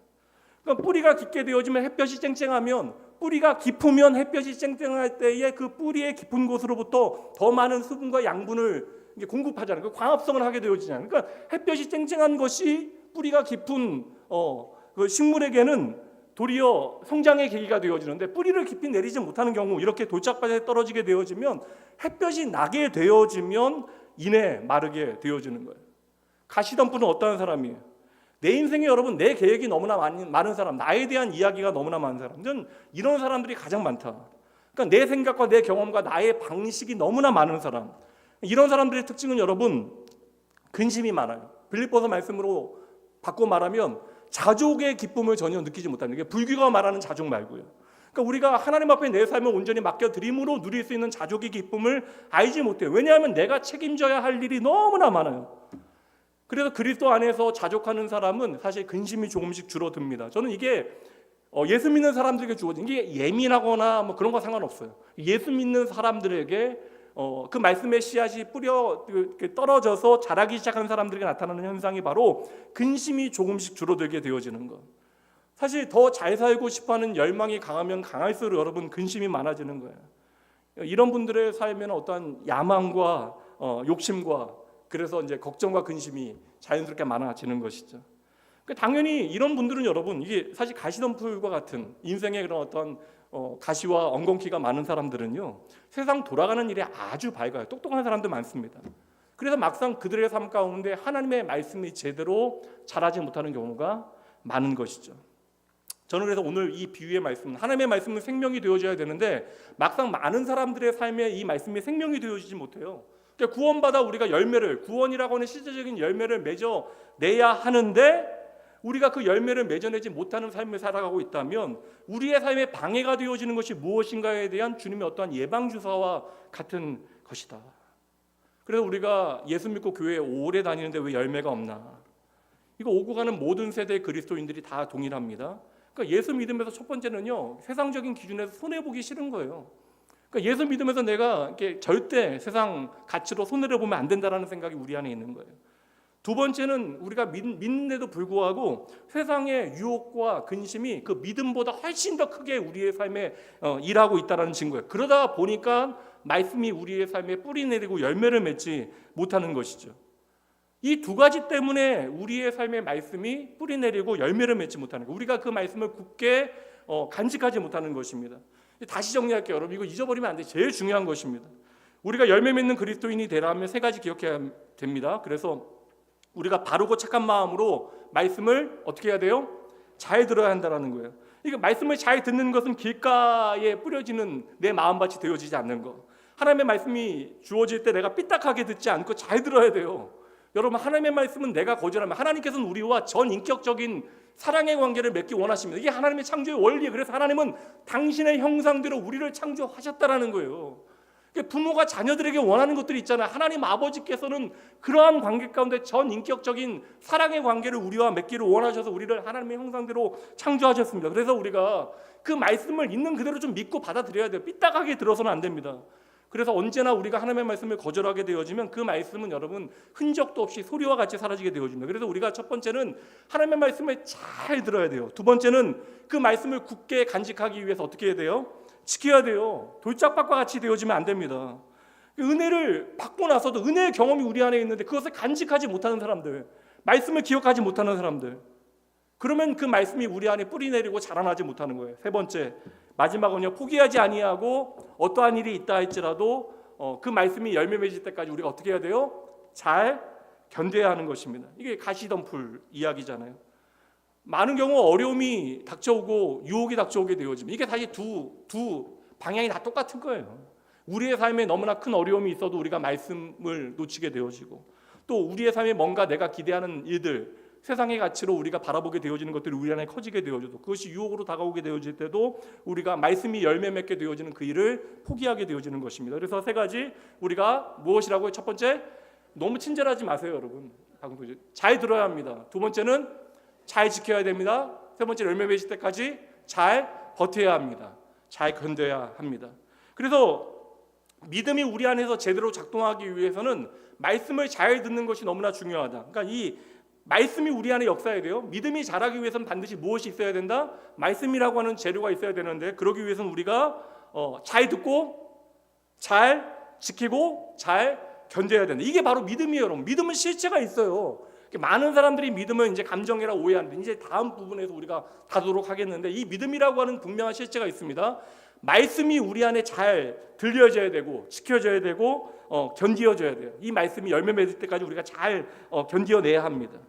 그러니까 뿌리가 깊게 되어지면 햇볕이 쨍쨍하면, 뿌리가 깊으면 햇볕이 쨍쨍할 때에 그 뿌리의 깊은 곳으로부터 더 많은 수분과 양분을 공급하잖아요. 그 광합성을 하게 되어지잖아요. 그러니까 햇볕이 쨍쨍한 것이 뿌리가 깊은 그 식물에게는 도리어 성장의 계기가 되어지는데, 뿌리를 깊이 내리지 못하는 경우, 이렇게 돌짝밭에 떨어지게 되어지면 햇볕이 나게 되어지면 이내 마르게 되어지는 거예요. 가시덤불은 어떠한 사람이에요? 내 인생에 여러분 내 계획이 너무나 많은 사람, 나에 대한 이야기가 너무나 많은 사람들은 이런 사람들이 가장 많다. 그러니까 내 생각과 내 경험과 나의 방식이 너무나 많은 사람, 이런 사람들의 특징은 여러분 근심이 많아요. 빌립보서 말씀으로 바꿔 말하면 자족의 기쁨을 전혀 느끼지 못하는 게, 불교가 말하는 자족 말고요. 그러니까 우리가 하나님 앞에 내 삶을 온전히 맡겨드림으로 누릴 수 있는 자족의 기쁨을 알지 못해요. 왜냐하면 내가 책임져야 할 일이 너무나 많아요. 그래서 그리스도 안에서 자족하는 사람은 사실 근심이 조금씩 줄어듭니다. 저는 이게 예수 믿는 사람들에게 주어진, 이게 예민하거나 뭐 그런 거 상관없어요. 예수 믿는 사람들에게 그 말씀의 씨앗이 떨어져서 자라기 시작한 사람들에게 나타나는 현상이 바로 근심이 조금씩 줄어들게 되어지는 것. 사실 더 잘 살고 싶어하는 열망이 강하면 강할수록 여러분 근심이 많아지는 거예요. 이런 분들의 삶에는 어떠한 야망과 욕심과, 그래서 이제 걱정과 근심이 자연스럽게 많아지는 것이죠. 당연히 이런 분들은 여러분, 이게 사실 가시덤불과 같은 인생의 그런 어떤 가시와 엉겅퀴가 많은 사람들은요, 세상 돌아가는 일에 아주 밝아요. 똑똑한 사람들 많습니다. 그래서 막상 그들의 삶 가운데 하나님의 말씀이 제대로 자라지 못하는 경우가 많은 것이죠. 저는 그래서 오늘 이 비유의 말씀, 하나님의 말씀은 생명이 되어져야 되는데 막상 많은 사람들의 삶에 이 말씀이 생명이 되어지지 못해요. 그러니까 구원받아 우리가 열매를, 구원이라고 하는 실제적인 열매를 맺어내야 하는데 우리가 그 열매를 맺어내지 못하는 삶을 살아가고 있다면 우리의 삶에 방해가 되어지는 것이 무엇인가에 대한 주님의 어떠한 예방주사와 같은 것이다. 그래서 우리가 예수 믿고 교회에 오래 다니는데 왜 열매가 없나? 이거 오고 가는 모든 세대의 그리스도인들이 다 동일합니다. 그러니까 예수 믿으면서 첫 번째는요, 세상적인 기준에서 손해보기 싫은 거예요. 그러니까 예수 믿으면서 내가 이렇게 절대 세상 가치로 손해를 보면 안 된다라는 생각이 우리 안에 있는 거예요. 두 번째는 우리가 믿는데도 불구하고 세상의 유혹과 근심이 그 믿음보다 훨씬 더 크게 우리의 삶에 일하고 있다는 증거예요. 그러다 보니까 말씀이 우리의 삶에 뿌리 내리고 열매를 맺지 못하는 것이죠. 이 두 가지 때문에 우리의 삶의 말씀이 뿌리 내리고 열매를 맺지 못하는 거예요. 우리가 그 말씀을 굳게 간직하지 못하는 것입니다. 다시 정리할게요. 여러분, 이거 잊어버리면 안 돼요. 제일 중요한 것입니다. 우리가 열매 맺는 그리스도인이 되려면 세 가지 기억해야 됩니다. 그래서 우리가 바르고 착한 마음으로 말씀을 어떻게 해야 돼요? 잘 들어야 한다는 거예요. 이게 말씀을 잘 듣는 것은 길가에 뿌려지는 내 마음밭이 되어지지 않는 거. 하나님의 말씀이 주어질 때 내가 삐딱하게 듣지 않고 잘 들어야 돼요. 여러분, 하나님의 말씀은 내가 거절하면 하나님께서는 우리와 전인격적인 사랑의 관계를 맺기 원하십니다. 이게 하나님의 창조의 원리예요. 그래서 하나님은 당신의 형상대로 우리를 창조하셨다라는 거예요. 부모가 자녀들에게 원하는 것들이 있잖아요. 하나님 아버지께서는 그러한 관계 가운데 전인격적인 사랑의 관계를 우리와 맺기를 원하셔서 우리를 하나님의 형상대로 창조하셨습니다. 그래서 우리가 그 말씀을 있는 그대로 좀 믿고 받아들여야 돼요. 삐딱하게 들어서는 안 됩니다. 그래서 언제나 우리가 하나님의 말씀을 거절하게 되어지면 그 말씀은 여러분 흔적도 없이 소리와 같이 사라지게 되어집니다. 그래서 우리가 첫 번째는 하나님의 말씀을 잘 들어야 돼요. 두 번째는 그 말씀을 굳게 간직하기 위해서 어떻게 해야 돼요? 지켜야 돼요. 돌짝밭과 같이 되어지면 안 됩니다. 은혜를 받고 나서도 은혜의 경험이 우리 안에 있는데 그것을 간직하지 못하는 사람들, 말씀을 기억하지 못하는 사람들, 그러면 그 말씀이 우리 안에 뿌리 내리고 자라나지 못하는 거예요. 세 번째, 마지막은요, 포기하지 아니하고 어떠한 일이 있다 할지라도 그 말씀이 열매 맺을 때까지 우리가 어떻게 해야 돼요? 잘 견뎌야 하는 것입니다. 이게 가시덤불 이야기잖아요. 많은 경우 어려움이 닥쳐오고 유혹이 닥쳐오게 되어집니다. 이게 사실 두 방향이 다 똑같은 거예요. 우리의 삶에 너무나 큰 어려움이 있어도 우리가 말씀을 놓치게 되어지고, 또 우리의 삶에 뭔가 내가 기대하는 일들, 세상의 가치로 우리가 바라보게 되어지는 것들이 우리 안에 커지게 되어져도, 그것이 유혹으로 다가오게 되어질 때도 우리가 말씀이 열매 맺게 되어지는 그 일을 포기하게 되어지는 것입니다. 그래서 세 가지, 우리가 무엇이라고요? 첫 번째, 너무 친절하지 마세요, 여러분. 잘 들어야 합니다. 두 번째는 잘 지켜야 됩니다. 세 번째, 열매 맺을 때까지 잘 버텨야 합니다. 잘 견뎌야 합니다. 그래서 믿음이 우리 안에서 제대로 작동하기 위해서는 말씀을 잘 듣는 것이 너무나 중요하다. 그러니까 이 말씀이 우리 안에 역사해야 돼요. 믿음이 자라기 위해서는 반드시 무엇이 있어야 된다? 말씀이라고 하는 재료가 있어야 되는데, 그러기 위해서는 우리가 잘 듣고 잘 지키고 잘 견뎌야 된다. 이게 바로 믿음이에요, 여러분. 믿음은 실체가 있어요. 많은 사람들이 믿음을 이제 감정이라 오해하는데, 이제 다음 부분에서 우리가 다루도록 하겠는데, 이 믿음이라고 하는 분명한 실체가 있습니다. 말씀이 우리 안에 잘 들려져야 되고 지켜져야 되고 견디어져야 돼요. 이 말씀이 열매 맺을 때까지 우리가 잘 견디어내야 합니다.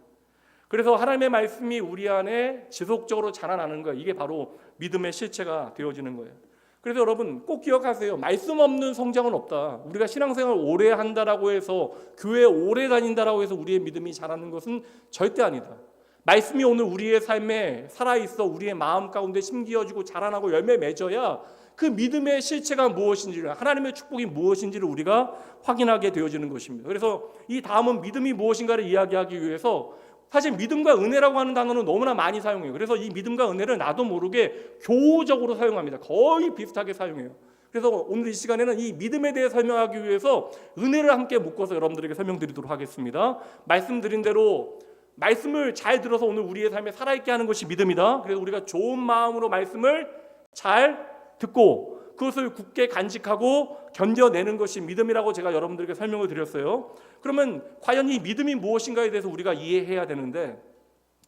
그래서 하나님의 말씀이 우리 안에 지속적으로 자라나는 거예요. 이게 바로 믿음의 실체가 되어지는 거예요. 그래서 여러분 꼭 기억하세요. 말씀 없는 성장은 없다. 우리가 신앙생활 오래 한다라고 해서, 교회 오래 다닌다라고 해서 우리의 믿음이 자라는 것은 절대 아니다. 말씀이 오늘 우리의 삶에 살아있어 우리의 마음 가운데 심기어지고 자라나고 열매 맺어야 그 믿음의 실체가 무엇인지를, 하나님의 축복이 무엇인지를 우리가 확인하게 되어지는 것입니다. 그래서 이 다음은 믿음이 무엇인가를 이야기하기 위해서, 사실 믿음과 은혜라고 하는 단어는 너무나 많이 사용해요. 그래서 이 믿음과 은혜를 나도 모르게 교우적으로 사용합니다. 거의 비슷하게 사용해요. 그래서 오늘 이 시간에는 이 믿음에 대해 설명하기 위해서 은혜를 함께 묶어서 여러분들에게 설명드리도록 하겠습니다. 말씀드린 대로 말씀을 잘 들어서 오늘 우리의 삶에 살아있게 하는 것이 믿음이다. 그래서 우리가 좋은 마음으로 말씀을 잘 듣고 그것을 굳게 간직하고 견뎌내는 것이 믿음이라고 제가 여러분들에게 설명을 드렸어요. 그러면 과연 이 믿음이 무엇인가에 대해서 우리가 이해해야 되는데,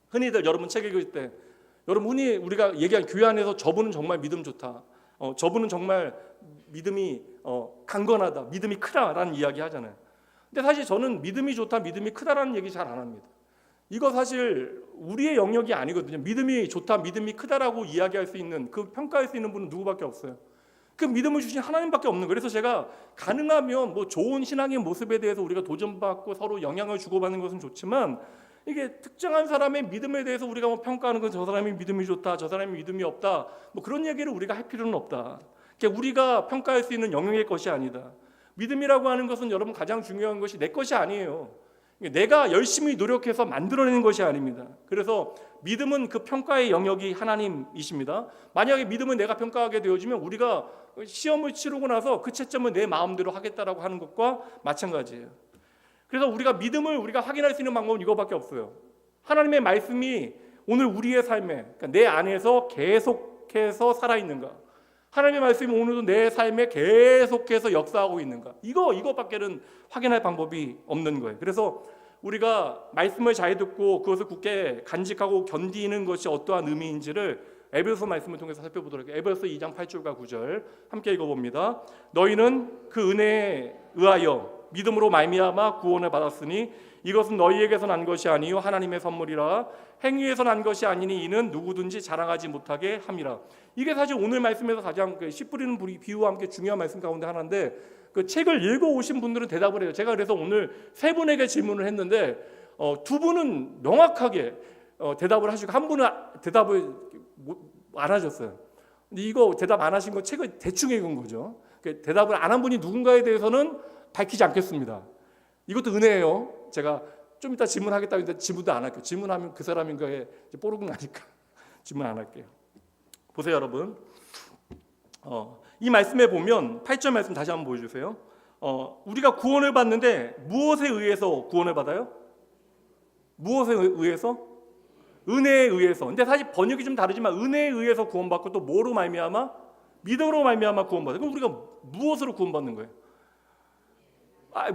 흔히들 여러분 책 읽을 때 여러분 흔히 우리가 얘기한 교회 안에서 저분은 정말 믿음 좋다, 저분은 정말 믿음이 강건하다, 믿음이 크다라는 이야기 하잖아요. 근데 사실 저는 믿음이 좋다, 믿음이 크다라는 얘기 잘 안 합니다. 이거 사실 우리의 영역이 아니거든요. 믿음이 좋다, 믿음이 크다라고 이야기할 수 있는, 그 평가할 수 있는 분은 누구밖에 없어요. 그 믿음을 주신 하나님밖에 없는 거예요. 그래서 제가 가능하면 뭐 좋은 신앙의 모습에 대해서 우리가 도전받고 서로 영향을 주고받는 것은 좋지만, 이게 특정한 사람의 믿음에 대해서 우리가 뭐 평가하는 건 저 사람이 믿음이 좋다, 저 사람이 믿음이 없다, 뭐 그런 얘기를 우리가 할 필요는 없다. 그러니까 우리가 평가할 수 있는 영역의 것이 아니다. 믿음이라고 하는 것은 여러분 가장 중요한 것이 내 것이 아니에요. 내가 열심히 노력해서 만들어내는 것이 아닙니다. 그래서 믿음은 그 평가의 영역이 하나님이십니다. 만약에 믿음을 내가 평가하게 되어지면 우리가 시험을 치르고 나서 그 채점을 내 마음대로 하겠다라고 하는 것과 마찬가지예요. 그래서 우리가 믿음을 우리가 확인할 수 있는 방법은 이거밖에 없어요. 하나님의 말씀이 오늘 우리의 삶에, 그러니까 내 안에서 계속해서 살아있는가, 하나님의 말씀이 오늘도 내 삶에 계속해서 역사하고 있는가, 이거밖에는 확인할 방법이 없는 거예요. 그래서 우리가 말씀을 잘 듣고 그것을 굳게 간직하고 견디는 것이 어떠한 의미인지를 에베소 말씀을 통해서 살펴보도록 할게요. 에베소 2장 8절과 9절 함께 읽어봅니다. 너희는 그 은혜에 의하여 믿음으로 말미암아 구원을 받았으니 이것은 너희에게서 난 것이 아니요 하나님의 선물이라. 행위에서 난 것이 아니니 이는 누구든지 자랑하지 못하게 함이라. 이게 사실 오늘 말씀에서 가장 씨 뿌리는 비유와 함께 중요한 말씀 가운데 하나인데, 그 책을 읽어오신 분들은 대답을 해요. 제가 그래서 오늘 세 분에게 질문을 했는데 두 분은 명확하게 대답을 하시고 한 분은 대답을 안 하셨어요. 근데 이거 대답 안 하신 건 책을 대충 읽은 거죠. 대답을 안 한 분이 누군가에 대해서는 밝히지 않겠습니다. 이것도 은혜예요. 제가 좀 이따 질문하겠다고 했는데 질문도 안 할게요. 질문하면 그 사람인가에 뽀록은 나니까 질문 안 할게요. 보세요, 여러분. 이 말씀에 보면 8절 말씀 다시 한번 보여주세요. 우리가 구원을 받는데 무엇에 의해서 구원을 받아요? 무엇에 의해서? 은혜에 의해서. 근데 사실 번역이 좀 다르지만 은혜에 의해서 구원받고 또 뭐로 말미암아? 믿음으로 말미암아 구원받아요. 그럼 우리가 무엇으로 구원받는 거예요?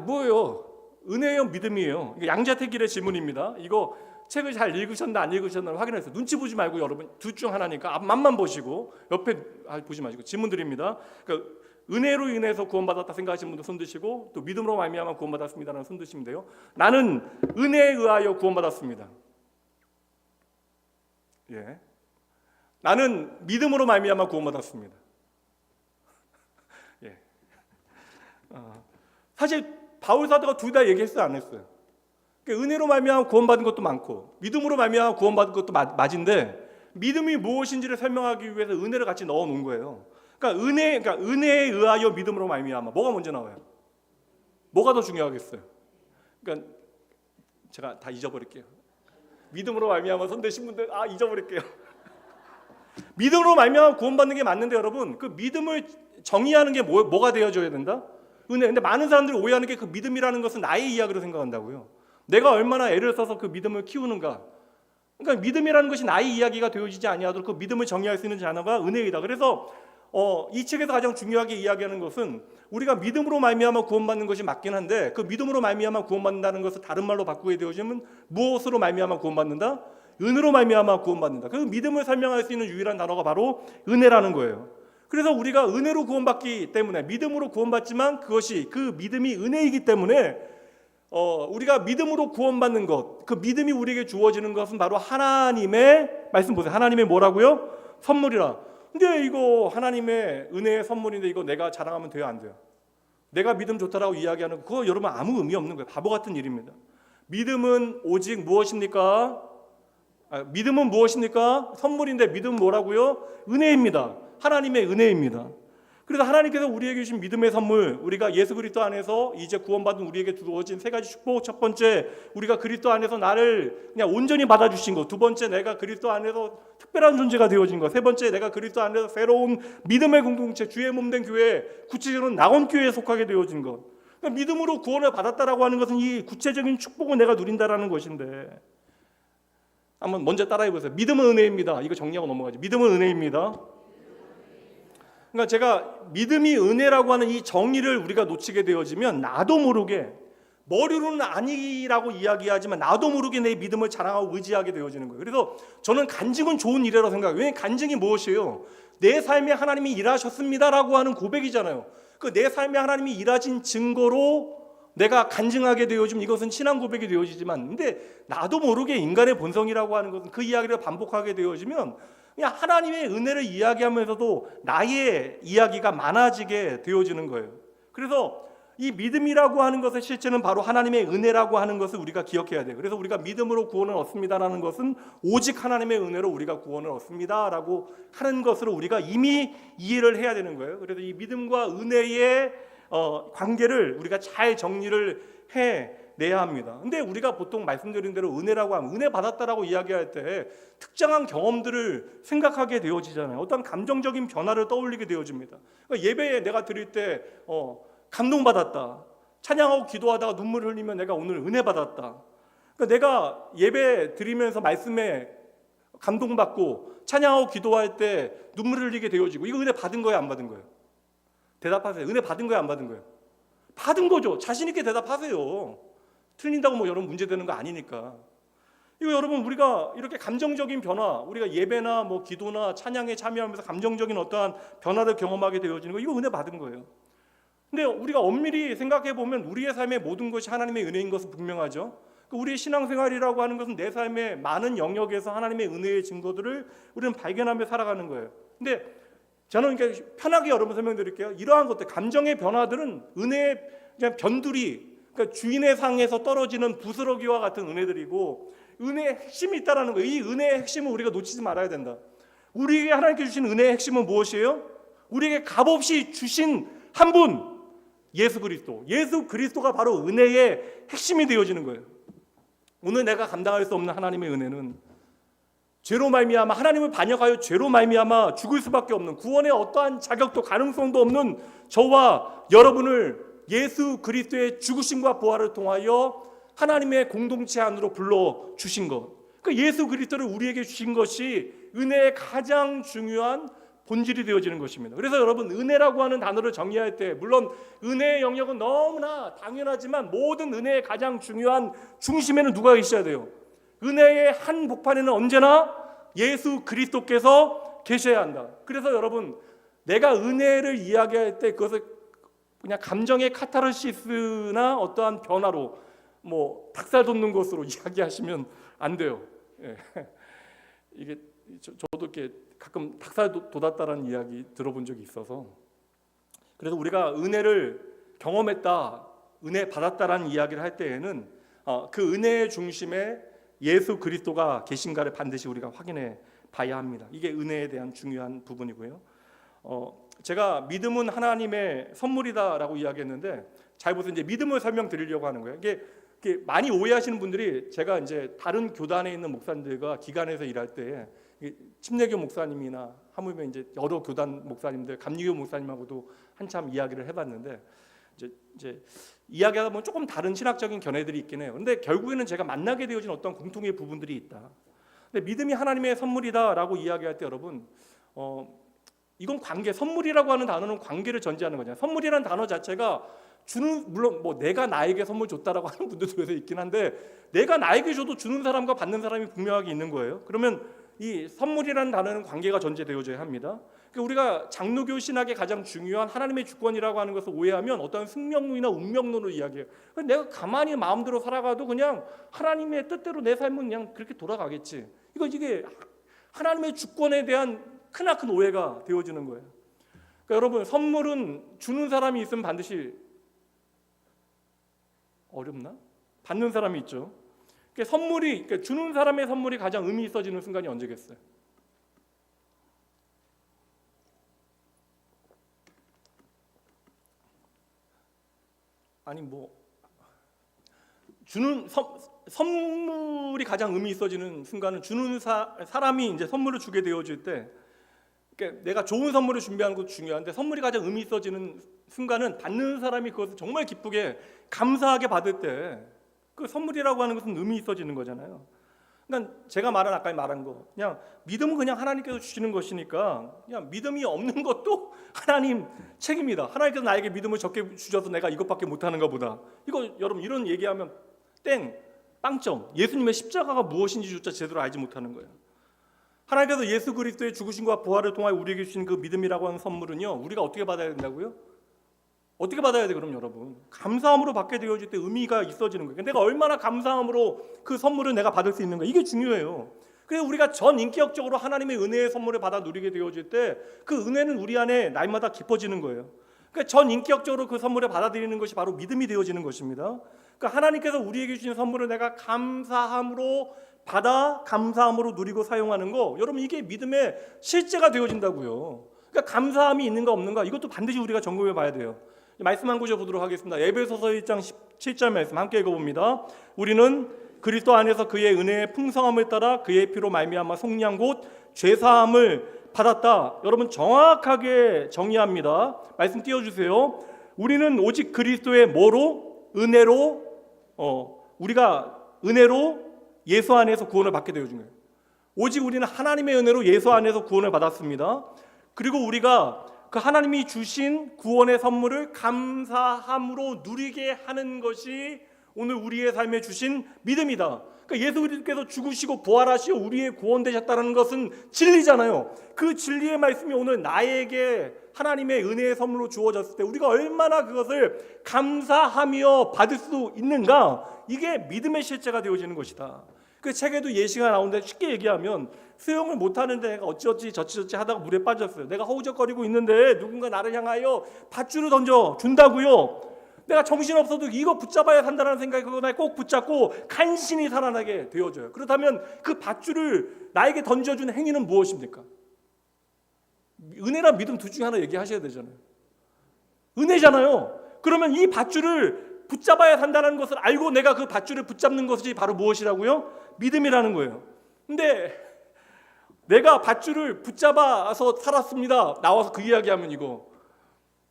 뭐예요? 은혜예요, 믿음이에요? 양자택일의 질문입니다. 이거 책을 잘 읽으셨나 안 읽으셨나 확인해서 눈치 보지 말고 여러분 둘 중 하나니까 앞만 보시고 옆에 보지 마시고 질문 드립니다. 그러니까 은혜로 인해서 구원받았다 생각하시는 분들 손 드시고, 또 믿음으로 말미암아 구원받았습니다라는 손 드시면 돼요. 나는 은혜에 의하여 구원받았습니다. 예. 나는 믿음으로 말미암아 구원받았습니다. 예. 사실 바울 사도가 둘 다 얘기했어요, 안 했어요? 은혜로 말미암아 구원받은 것도 많고 믿음으로 말미암아 구원받은 것도 맞은데, 믿음이 무엇인지를 설명하기 위해서 은혜를 같이 넣어 놓은 거예요. 그러니까 은혜에 의하여 믿음으로 말미암아, 뭐가 먼저 나와요? 뭐가 더 중요하겠어요? 그러니까 제가 다 잊어버릴게요. 믿음으로 말미암아 손 드신 분들 잊어버릴게요. 믿음으로 말미암아 구원받는 게 맞는데 여러분, 그 믿음을 정의하는 게 뭐가 되어줘야 된다? 은혜. 근데 많은 사람들이 오해하는 게 그 믿음이라는 것은 나의 이야기로 생각한다고요. 내가 얼마나 애를 써서 그 믿음을 키우는가. 그러니까 믿음이라는 것이 나의 이야기가 되어지지 아니하도록 그 믿음을 정의할 수 있는 단어가 은혜이다. 그래서 이 책에서 가장 중요하게 이야기하는 것은 우리가 믿음으로 말미암아 구원받는 것이 맞긴 한데, 그 믿음으로 말미암아 구원받는다는 것을 다른 말로 바꾸게 되어지면 무엇으로 말미암아 구원받는다? 은혜로 말미암아 구원받는다. 그 믿음을 설명할 수 있는 유일한 단어가 바로 은혜라는 거예요. 그래서 우리가 은혜로 구원받기 때문에, 믿음으로 구원받지만 그것이 그 믿음이 은혜이기 때문에 우리가 믿음으로 구원받는 것, 그 믿음이 우리에게 주어지는 것은 바로 하나님의, 말씀 보세요, 하나님의 뭐라고요? 선물이라. 근데 이거 하나님의 은혜의 선물인데 이거 내가 자랑하면 돼요, 안 돼요? 내가 믿음 좋다라고 이야기하는 거, 그거 여러분 아무 의미 없는 거예요. 바보 같은 일입니다. 믿음은 오직 무엇입니까? 믿음은 무엇입니까? 선물인데 믿음은 뭐라고요? 은혜입니다. 하나님의 은혜입니다. 그래서 하나님께서 우리에게 주신 믿음의 선물, 우리가 예수 그리스도 안에서 이제 구원받은 우리에게 주어진 세 가지 축복. 첫 번째, 우리가 그리스도 안에서 나를 그냥 온전히 받아주신 것. 두 번째, 내가 그리스도 안에서 특별한 존재가 되어진 것. 세 번째, 내가 그리스도 안에서 새로운 믿음의 공동체, 주의 몸된 교회, 구체적으로는 낙원교회에 속하게 되어진 것. 그러니까 믿음으로 구원을 받았다라고 하는 것은 이 구체적인 축복을 내가 누린다라는 것인데, 한번 먼저 따라해 보세요. 믿음은 은혜입니다. 이거 정리하고 넘어가죠. 믿음은 은혜입니다. 그러니까 제가 믿음이 은혜라고 하는 이 정의를 우리가 놓치게 되어지면 나도 모르게, 머리로는 아니라고 이야기하지만 나도 모르게 내 믿음을 자랑하고 의지하게 되어지는 거예요. 그래서 저는 간증은 좋은 일이라고 생각해요. 왜냐하면 간증이 무엇이에요? 내 삶에 하나님이 일하셨습니다라고 하는 고백이잖아요. 그 내 삶에 하나님이 일하신 증거로 내가 간증하게 되어지면 이것은 신앙 고백이 되어지지만, 근데 나도 모르게 인간의 본성이라고 하는 것은 그 이야기를 반복하게 되어지면 그냥 하나님의 은혜를 이야기하면서도 나의 이야기가 많아지게 되어지는 거예요. 그래서 이 믿음이라고 하는 것의 실체는 바로 하나님의 은혜라고 하는 것을 우리가 기억해야 돼요. 그래서 우리가 믿음으로 구원을 얻습니다라는 것은 오직 하나님의 은혜로 우리가 구원을 얻습니다라고 하는 것으로 우리가 이미 이해를 해야 되는 거예요. 그래서 이 믿음과 은혜의 관계를 우리가 잘 정리를 해내야 합니다. 근데 우리가 보통 말씀드린 대로 은혜라고 하면 은혜 받았다라고 이야기할 때 특정한 경험들을 생각하게 되어지잖아요. 어떤 감정적인 변화를 떠올리게 되어집니다. 그러니까 예배에 내가 드릴 때 감동받았다, 찬양하고 기도하다가 눈물을 흘리면 내가 오늘 은혜 받았다. 그러니까 내가 예배 드리면서 말씀에 감동받고 찬양하고 기도할 때 눈물을 흘리게 되어지고, 이거 은혜 받은 거예요, 안 받은 거예요? 대답하세요. 은혜 받은 거예요, 안 받은 거예요? 받은 거죠. 자신 있게 대답하세요. 틀린다고 뭐 여러분 문제되는 거 아니니까. 이거 여러분, 우리가 이렇게 감정적인 변화, 우리가 예배나 뭐 기도나 찬양에 참여하면서 감정적인 어떠한 변화를 경험하게 되어지는 거, 이거 은혜 받은 거예요. 근데 우리가 엄밀히 생각해 보면 우리의 삶의 모든 것이 하나님의 은혜인 것은 분명하죠. 우리의 신앙생활이라고 하는 것은 내 삶의 많은 영역에서 하나님의 은혜의 증거들을 우리는 발견하며 살아가는 거예요. 근데 저는 그러니까 편하게 여러분 설명드릴게요. 이러한 것들, 감정의 변화들은 은혜의 그냥 변두리, 그러니까 주인의 상에서 떨어지는 부스러기와 같은 은혜들이고, 은혜의 핵심이 있다라는 거예요. 이 은혜의 핵심은 우리가 놓치지 말아야 된다. 우리에게 하나님께 주신 은혜의 핵심은 무엇이에요? 우리에게 값없이 주신 한 분, 예수 그리스도. 예수 그리스도가 바로 은혜의 핵심이 되어지는 거예요. 오늘 내가 감당할 수 없는 하나님의 은혜는 죄로 말미암아, 하나님을 반역하여 죄로 말미암아 죽을 수밖에 없는, 구원의 어떠한 자격도 가능성도 없는 저와 여러분을 예수 그리스도의 죽으심과 부활을 통하여 하나님의 공동체 안으로 불러주신 것, 그 예수 그리스도를 우리에게 주신 것이 은혜의 가장 중요한 본질이 되어지는 것입니다. 그래서 여러분, 은혜라고 하는 단어를 정의할 때, 물론 은혜의 영역은 너무나 당연하지만 모든 은혜의 가장 중요한 중심에는 누가 계셔야 돼요? 은혜의 한 복판에는 언제나 예수 그리스도께서 계셔야 한다. 그래서 여러분, 내가 은혜를 이야기할 때 그것을 그냥 감정의 카타르시스나 어떠한 변화로 뭐 닭살 돋는 것으로 이야기하시면 안 돼요. 예. 이게 저도 이렇게 가끔 닭살 돋았다라는 이야기 들어본 적이 있어서, 그래서 우리가 은혜를 경험했다, 은혜 받았다라는 이야기를 할 때에는 그 은혜의 중심에 예수 그리스도가 계신가를 반드시 우리가 확인해 봐야 합니다. 이게 은혜에 대한 중요한 부분이고요. 제가 믿음은 하나님의 선물이다라고 이야기했는데, 잘 보세요. 이제 믿음을 설명드리려고 하는 거예요. 이게 많이 오해하시는 분들이, 제가 이제 다른 교단에 있는 목사님들과 기관에서 일할 때 침례교 목사님이나 하물며 이제 여러 교단 목사님들, 감리교 목사님하고도 한참 이야기를 해봤는데, 이제 이야기하다 보면 조금 다른 신학적인 견해들이 있긴 해요. 근데 결국에는 제가 만나게 되어진 어떤 공통의 부분들이 있다. 근데 믿음이 하나님의 선물이다라고 이야기할 때 여러분, 이건 관계, 선물이라고 하는 단어는 관계를 전제하는 거잖아요. 선물이라는 단어 자체가 주는, 물론 뭐 내가 나에게 선물 줬다라고 하는 분들도 그래서 있긴 한데, 내가 나에게 줘도 주는 사람과 받는 사람이 분명하게 있는 거예요. 그러면 이 선물이라는 단어는 관계가 전제되어져야 합니다. 그러니까 우리가 장로교 신학의 가장 중요한 하나님의 주권이라고 하는 것을 오해하면 어떤 숙명론이나 운명론으로 이야기해요. 내가 가만히 마음대로 살아가도 그냥 하나님의 뜻대로 내 삶은 그냥 그렇게 돌아가겠지. 이게 하나님의 주권에 대한 크나큰 오해가 되어지는 거예요. 그러니까 여러분, 선물은 주는 사람이 있으면 반드시 어렵나? 받는 사람이 있죠. 그러니까 주는 사람의 선물이 가장 의미 있어지는 순간이 언제겠어요? 아니 뭐 주는 선물이 가장 의미 있어지는 순간은 주는 사람이 이제 선물을 주게 되어질 때, 그러니까 내가 좋은 선물을 준비하는 것도 중요한데, 선물이 가장 의미 있어지는 순간은 받는 사람이 그것을 정말 기쁘게 감사하게 받을 때, 그 선물이라고 하는 것은 의미 있어지는 거잖아요. 그러니까 제가 아까 말한 거, 그냥 믿음은 그냥 하나님께서 주시는 것이니까 그냥 믿음이 없는 것도 하나님 책임이다. 하나님께서 나에게 믿음을 적게 주셔서 내가 이것밖에 못하는가 보다. 이거 여러분, 이런 얘기하면 빵점. 예수님의 십자가가 무엇인지조차 제대로 알지 못하는 거예요. 하나님께서 예수 그리스도의 죽으심과 부활을 통하여 우리에게 주신 그 믿음이라고 하는 선물은요, 우리가 어떻게 받아야 된다고요? 어떻게 받아야 돼? 그럼 여러분, 감사함으로 받게 되어질 때 의미가 있어지는 거예요. 내가 얼마나 감사함으로 그 선물을 내가 받을 수 있는가, 이게 중요해요. 그래서 우리가 전 인격적으로 하나님의 은혜의 선물을 받아 누리게 되어질 때 그 은혜는 우리 안에 날마다 깊어지는 거예요. 그러니까 전 인격적으로 그 선물을 받아들이는 것이 바로 믿음이 되어지는 것입니다. 그러니까 하나님께서 우리에게 주신 선물을 내가 감사함으로 받아 감사함으로 누리고 사용하는 거, 여러분, 이게 믿음의 실제가 되어진다고요. 그러니까 감사함이 있는가 없는가, 이것도 반드시 우리가 점검해 봐야 돼요. 말씀 한 구절 보도록 하겠습니다. 에베소서 1장 17절 말씀 함께 읽어봅니다. 우리는 그리스도 안에서 그의 은혜의 풍성함을 따라 그의 피로 말미암아 속량 곧 죄사함을 받았다. 여러분, 정확하게 정의합니다. 말씀 띄워주세요. 우리는 오직 그리스도의 뭐로? 은혜로, 우리가 은혜로 예수 안에서 구원을 받게 되어진 거예요. 오직 우리는 하나님의 은혜로 예수 안에서 구원을 받았습니다. 그리고 우리가 그 하나님이 주신 구원의 선물을 감사함으로 누리게 하는 것이 오늘 우리의 삶에 주신 믿음이다. 그러니까 예수 그리스도께서 죽으시고 부활하시어 우리의 구원 되셨다는 것은 진리잖아요. 그 진리의 말씀이 오늘 나에게 하나님의 은혜의 선물로 주어졌을 때 우리가 얼마나 그것을 감사하며 받을 수 있는가, 이게 믿음의 실제가 되어지는 것이다. 그 책에도 예시가 나오는데 쉽게 얘기하면 수영을 못하는데 내가 어찌어찌 저찌저찌 하다가 물에 빠졌어요. 내가 허우적거리고 있는데 누군가 나를 향하여 밧줄을 던져준다고요. 내가 정신없어도 이거 붙잡아야 산다는 생각이 그거 꼭 붙잡고 간신히 살아나게 되어져요. 그렇다면 그 밧줄을 나에게 던져준 행위는 무엇입니까? 은혜랑 믿음 둘 중에 하나 얘기하셔야 되잖아요. 은혜잖아요. 그러면 이 밧줄을 붙잡아야 산다는 것을 알고 내가 그 밧줄을 붙잡는 것이 바로 무엇이라고요? 믿음이라는 거예요. 근데 내가 밧줄을 붙잡아서 살았습니다. 나와서 그 이야기하면 이거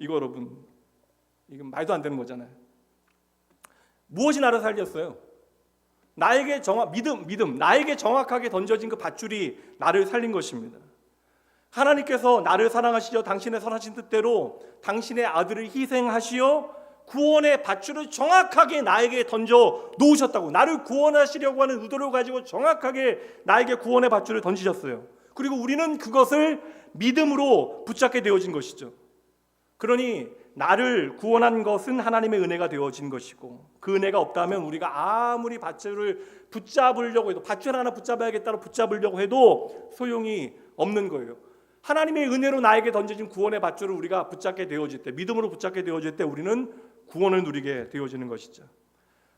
여러분, 이건 말도 안 되는 거잖아요. 무엇이 나를 살렸어요? 나에게 믿음, 나에게 정확하게 던져진 그 밧줄이 나를 살린 것입니다. 하나님께서 나를 사랑하시어 당신의 선하신 뜻대로 당신의 아들을 희생하시어 구원의 밧줄을 정확하게 나에게 던져 놓으셨다고. 나를 구원하시려고 하는 의도를 가지고 정확하게 나에게 구원의 밧줄을 던지셨어요. 그리고 우리는 그것을 믿음으로 붙잡게 되어진 것이죠. 그러니 나를 구원한 것은 하나님의 은혜가 되어진 것이고, 그 은혜가 없다면 우리가 아무리 밧줄을 붙잡으려고 해도, 밧줄 하나 붙잡아야겠다고 붙잡으려고 해도 소용이 없는 거예요. 하나님의 은혜로 나에게 던져진 구원의 밧줄을 우리가 붙잡게 되어질 때, 믿음으로 붙잡게 되어질 때 우리는 구원을 누리게 되어지는 것이죠.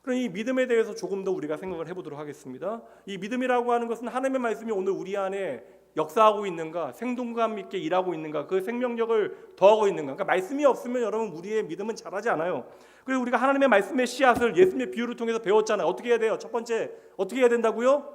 그럼 이 믿음에 대해서 조금 더 우리가 생각을 해보도록 하겠습니다. 이 믿음이라고 하는 것은 하나님의 말씀이 오늘 우리 안에 역사하고 있는가, 생동감 있게 일하고 있는가, 그 생명력을 더하고 있는가. 그러니까 말씀이 없으면 여러분 우리의 믿음은 자라지 않아요. 그리고 우리가 하나님의 말씀의 씨앗을 예수님의 비유를 통해서 배웠잖아요. 어떻게 해야 돼요? 첫 번째 어떻게 해야 된다고요?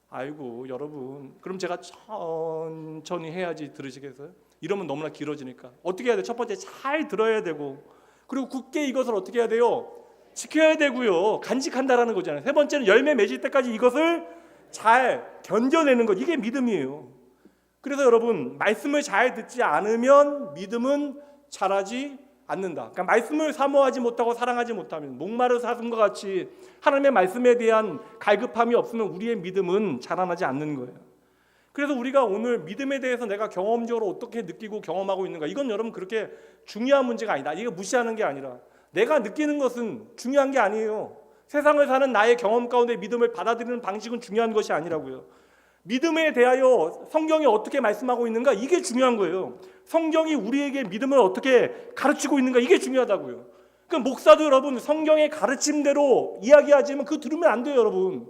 아이고 여러분, 그럼 제가 천천히 해야지 들으시겠어요? 이러면 너무나 길어지니까 어떻게 해야 돼요? 첫 번째 잘 들어야 되고, 그리고 굳게 이것을 어떻게 해야 돼요? 지켜야 되고요. 간직한다라는 거잖아요. 세 번째는 열매 맺을 때까지 이것을 잘 견뎌내는 것, 이게 믿음이에요. 그래서 여러분, 말씀을 잘 듣지 않으면 믿음은 자라지 않는다. 그러니까 말씀을 사모하지 못하고 사랑하지 못하면, 목마른 사슴과 같이 하나님의 말씀에 대한 갈급함이 없으면 우리의 믿음은 자라나지 않는 거예요. 그래서 우리가 오늘 믿음에 대해서 내가 경험적으로 어떻게 느끼고 경험하고 있는가, 이건 여러분 그렇게 중요한 문제가 아니다. 이거 무시하는 게 아니라 내가 느끼는 것은 중요한 게 아니에요. 세상을 사는 나의 경험 가운데 믿음을 받아들이는 방식은 중요한 것이 아니라고요. 믿음에 대하여 성경이 어떻게 말씀하고 있는가, 이게 중요한 거예요. 성경이 우리에게 믿음을 어떻게 가르치고 있는가, 이게 중요하다고요. 그러니까 목사도 여러분 성경의 가르침대로 이야기하지만 그거 들으면 안 돼요. 여러분,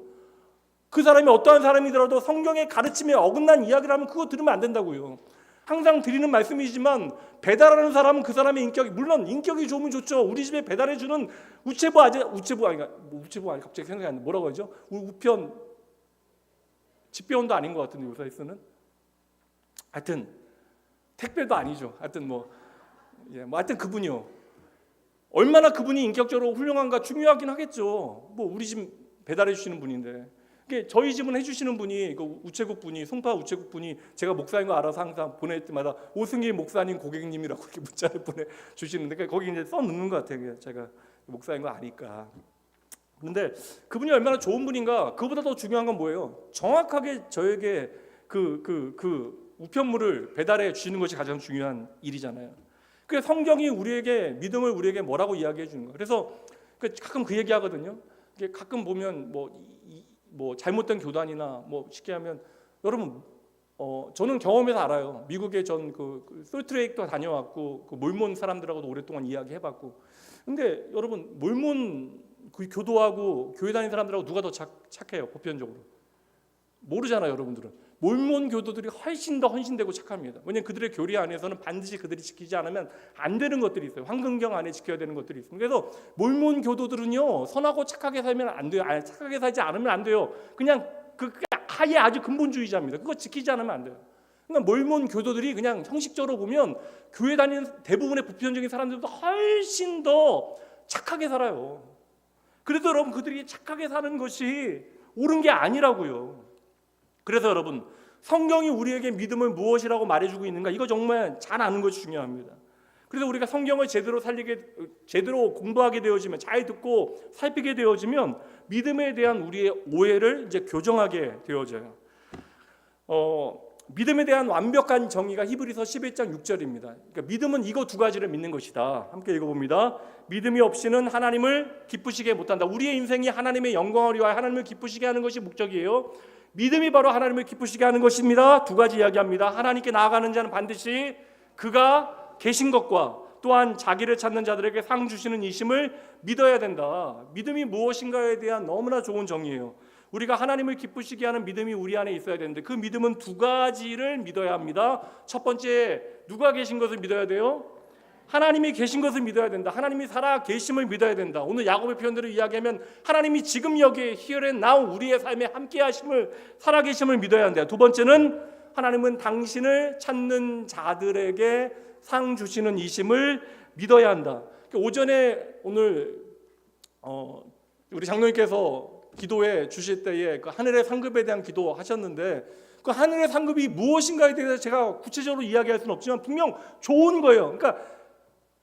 그 사람이 어떠한 사람이더라도 성경의 가르침에 어긋난 이야기를 하면 그거 들으면 안 된다고요. 항상 드리는 말씀이지만 배달하는 사람은 그 사람의 인격이, 물론 인격이 좋으면 좋죠. 우리 집에 배달해주는 우체부 아니 갑자기 생각이 안 나. 뭐라고 하죠? 우편 집배원도 아닌 것 같은데 요사에 쓰는. 하여튼 택배도 아니죠. 하여튼 하여튼 그분이요. 얼마나 그분이 인격적으로 훌륭한가 중요하긴 하겠죠. 우리 집 배달해 주시는 분인데. 저희 집은 해주시는 분이 그 우체국 분이, 송파 우체국 분이, 제가 목사인 거 알아서 항상 보낼 때마다 오승기 목사님 고객님이라고 이렇게 문자를 보내주시는데, 거기 이제 써 넣는 것 같아요. 제가 목사인 거 아니까. 그런데 그분이 얼마나 좋은 분인가. 그보다 더 중요한 건 뭐예요? 정확하게 저에게 그 우편물을 배달해 주시는 것이 가장 중요한 일이잖아요. 그래서 성경이 우리에게 믿음을 우리에게 뭐라고 이야기해 주는 거예요. 그래서 가끔 그 얘기 하거든요. 가끔 보면 잘못된 교단이나 쉽게 하면, 여러분 저는 경험해서 알아요. 미국에 전 솔트레이크도 다녀왔고 그 몰몬 사람들하고도 오랫동안 이야기해봤고. 근데 여러분, 몰몬 그 교도하고 교회 다니는 사람들하고 누가 더 착해요? 보편적으로 모르잖아요. 여러분들은 몰몬 교도들이 훨씬 더 헌신되고 착합니다. 왜냐하면 그들의 교리 안에서는 반드시 그들이 지키지 않으면 안 되는 것들이 있어요. 황금경 안에 지켜야 되는 것들이 있습니다. 그래서 몰몬 교도들은요, 선하고 착하게 살면 안 돼요. 착하게 살지 않으면 안 돼요. 그냥 아예 아주 근본주의자입니다. 그거 지키지 않으면 안 돼요. 그러니까 몰몬 교도들이 그냥 형식적으로 보면 교회 다니는 대부분의 보편적인 사람들도 훨씬 더 착하게 살아요. 그래도 여러분, 그들이 착하게 사는 것이 옳은 게 아니라고요. 그래서 여러분, 성경이 우리에게 믿음을 무엇이라고 말해주고 있는가, 이거 정말 잘 아는 것이 중요합니다. 그래서 우리가 성경을 제대로 공부하게 되어지면, 잘 듣고 살피게 되어지면 믿음에 대한 우리의 오해를 이제 교정하게 되어져요. 믿음에 대한 완벽한 정의가 히브리서 11장 6절입니다. 그러니까 믿음은 이거 두 가지를 믿는 것이다. 함께 읽어봅니다. 믿음이 없이는 하나님을 기쁘시게 못한다. 우리의 인생이 하나님의 영광을 위하여 하나님을 기쁘시게 하는 것이 목적이에요. 믿음이 바로 하나님을 기쁘시게 하는 것입니다. 두 가지 이야기합니다. 하나님께 나아가는 자는 반드시 그가 계신 것과 또한 자기를 찾는 자들에게 상 주시는 이심을 믿어야 된다. 믿음이 무엇인가에 대한 너무나 좋은 정의예요. 우리가 하나님을 기쁘시게 하는 믿음이 우리 안에 있어야 되는데, 그 믿음은 두 가지를 믿어야 합니다. 첫 번째, 누가 계신 것을 믿어야 돼요? 하나님이 계신 것을 믿어야 된다. 하나님이 살아 계심을 믿어야 된다. 오늘 야곱의 표현대로 이야기하면 하나님이 지금 여기에 here and now 우리의 삶에 함께 하심을, 살아 계심을 믿어야 한다. 두 번째는 하나님은 당신을 찾는 자들에게 상 주시는 이심을 믿어야 한다. 오전에 오늘 우리 장로님께서 기도해 주실 때에 그 하늘의 상급에 대한 기도 하셨는데, 그 하늘의 상급이 무엇인가에 대해서 제가 구체적으로 이야기할 수는 없지만 분명 좋은 거예요. 그러니까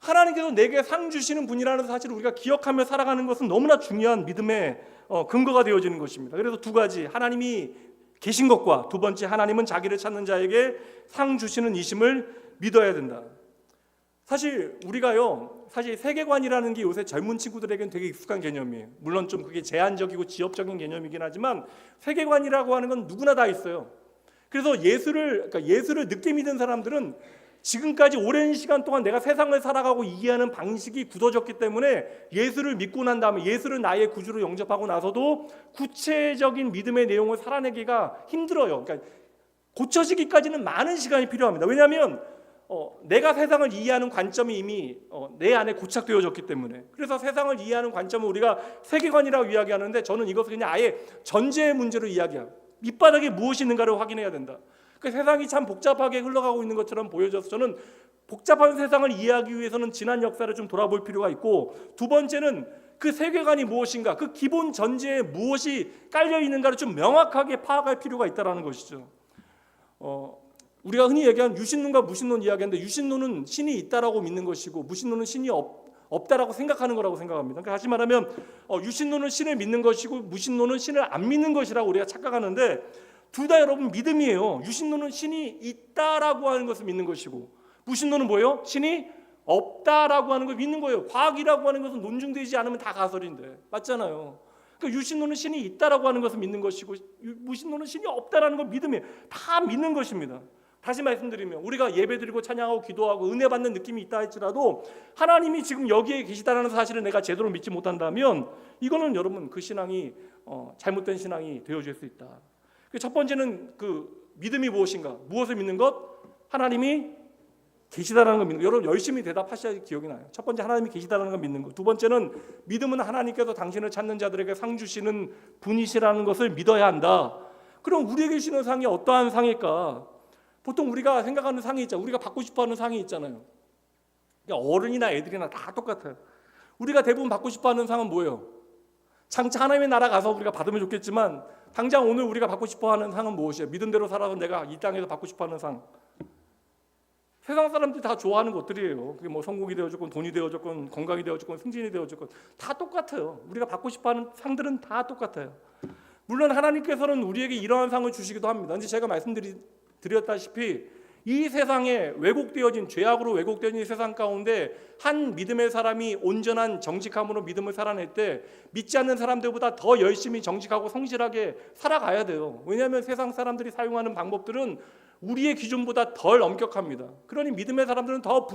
하나님께서 내게 상 주시는 분이라는 사실을 우리가 기억하며 살아가는 것은 너무나 중요한 믿음의 근거가 되어지는 것입니다. 그래서 두 가지, 하나님이 계신 것과 두 번째, 하나님은 자기를 찾는 자에게 상 주시는 이심을 믿어야 된다. 사실 우리가요, 사실 세계관이라는 게 요새 젊은 친구들에게는 되게 익숙한 개념이에요. 물론 좀 그게 제한적이고 지역적인 개념이긴 하지만 세계관이라고 하는 건 누구나 다 있어요. 그래서 예수를 늦게 믿은 사람들은 지금까지 오랜 시간 동안 내가 세상을 살아가고 이해하는 방식이 굳어졌기 때문에 예수를 믿고 난 다음에 예수를 나의 구주로 영접하고 나서도 구체적인 믿음의 내용을 살아내기가 힘들어요. 그러니까 고쳐지기까지는 많은 시간이 필요합니다. 왜냐하면 내가 세상을 이해하는 관점이 이미 내 안에 고착되어졌기 때문에. 그래서 세상을 이해하는 관점을 우리가 세계관이라고 이야기하는데, 저는 이것을 그냥 아예 전제의 문제로 이야기해요. 밑바닥에 무엇이 있는가를 확인해야 된다. 그 세상이 참 복잡하게 흘러가고 있는 것처럼 보여져서 저는 복잡한 세상을 이해하기 위해서는 지난 역사를 좀 돌아볼 필요가 있고, 두 번째는 그 세계관이 무엇인가, 그 기본 전제에 무엇이 깔려 있는가를 좀 명확하게 파악할 필요가 있다는 것이죠. 우리가 흔히 얘기하는 유신론과 무신론 이야기하는데, 유신론은 신이 있다라고 믿는 것이고 무신론은 신이 없다라고 생각하는 거라고 생각합니다. 그러니까 다시 말하면 유신론은 신을 믿는 것이고 무신론은 신을 안 믿는 것이라고 우리가 착각하는데, 둘 다 여러분 믿음이에요. 유신론은 신이 있다라고 하는 것을 믿는 것이고, 무신론은 뭐예요? 신이 없다라고 하는 걸 믿는 거예요. 과학이라고 하는 것은 논증되지 않으면 다 가설인데, 맞잖아요. 그러니까 유신론은 신이 있다라고 하는 것을 믿는 것이고, 무신론은 신이 없다라는 걸 믿음이에요. 다 믿는 것입니다. 다시 말씀드리면 우리가 예배드리고 찬양하고 기도하고 은혜 받는 느낌이 있다 할지라도 하나님이 지금 여기에 계시다는 사실을 내가 제대로 믿지 못한다면 이거는 여러분 그 신앙이 잘못된 신앙이 되어질 수 있다. 첫 번째는 그 믿음이 무엇인가, 무엇을 믿는 것? 하나님이 계시다라는 걸 믿는 것. 여러분 열심히 대답하셔야 기억이 나요. 첫 번째, 하나님이 계시다라는 걸 믿는 것. 두 번째는 믿음은 하나님께서 당신을 찾는 자들에게 상 주시는 분이시라는 것을 믿어야 한다. 그럼 우리에게 주시는 상이 어떠한 상일까? 보통 우리가 생각하는 상이 있잖아요. 우리가 받고 싶어하는 상이 있잖아요. 그러니까 어른이나 애들이나 다 똑같아요. 우리가 대부분 받고 싶어하는 상은 뭐예요? 장차 하나님의 나라 가서 우리가 받으면 좋겠지만, 당장 오늘 우리가 받고 싶어하는 상은 무엇이에요? 믿음대로 살아서 내가 이 땅에서 받고 싶어하는 상. 세상 사람들이 다 좋아하는 것들이에요. 그게 뭐 성공이 되어줬건 돈이 되어줬건 건강이 되어줬건 승진이 되어줬건 다 똑같아요. 우리가 받고 싶어하는 상들은 다 똑같아요. 물론 하나님께서는 우리에게 이러한 상을 주시기도 합니다. 근데 제가 말씀드렸다시피 이 세상에 왜곡되어진, 죄악으로 왜곡되어진 이 세상 가운데 한 믿음의 사람이 온전한 정직함으로 믿음을 살아낼 때 믿지 않는 사람들보다 더 열심히 정직하고 성실하게 살아가야 돼요. 왜냐하면 세상 사람들이 사용하는 방법들은 우리의 기준보다 덜 엄격합니다. 그러니 믿음의 사람들은 더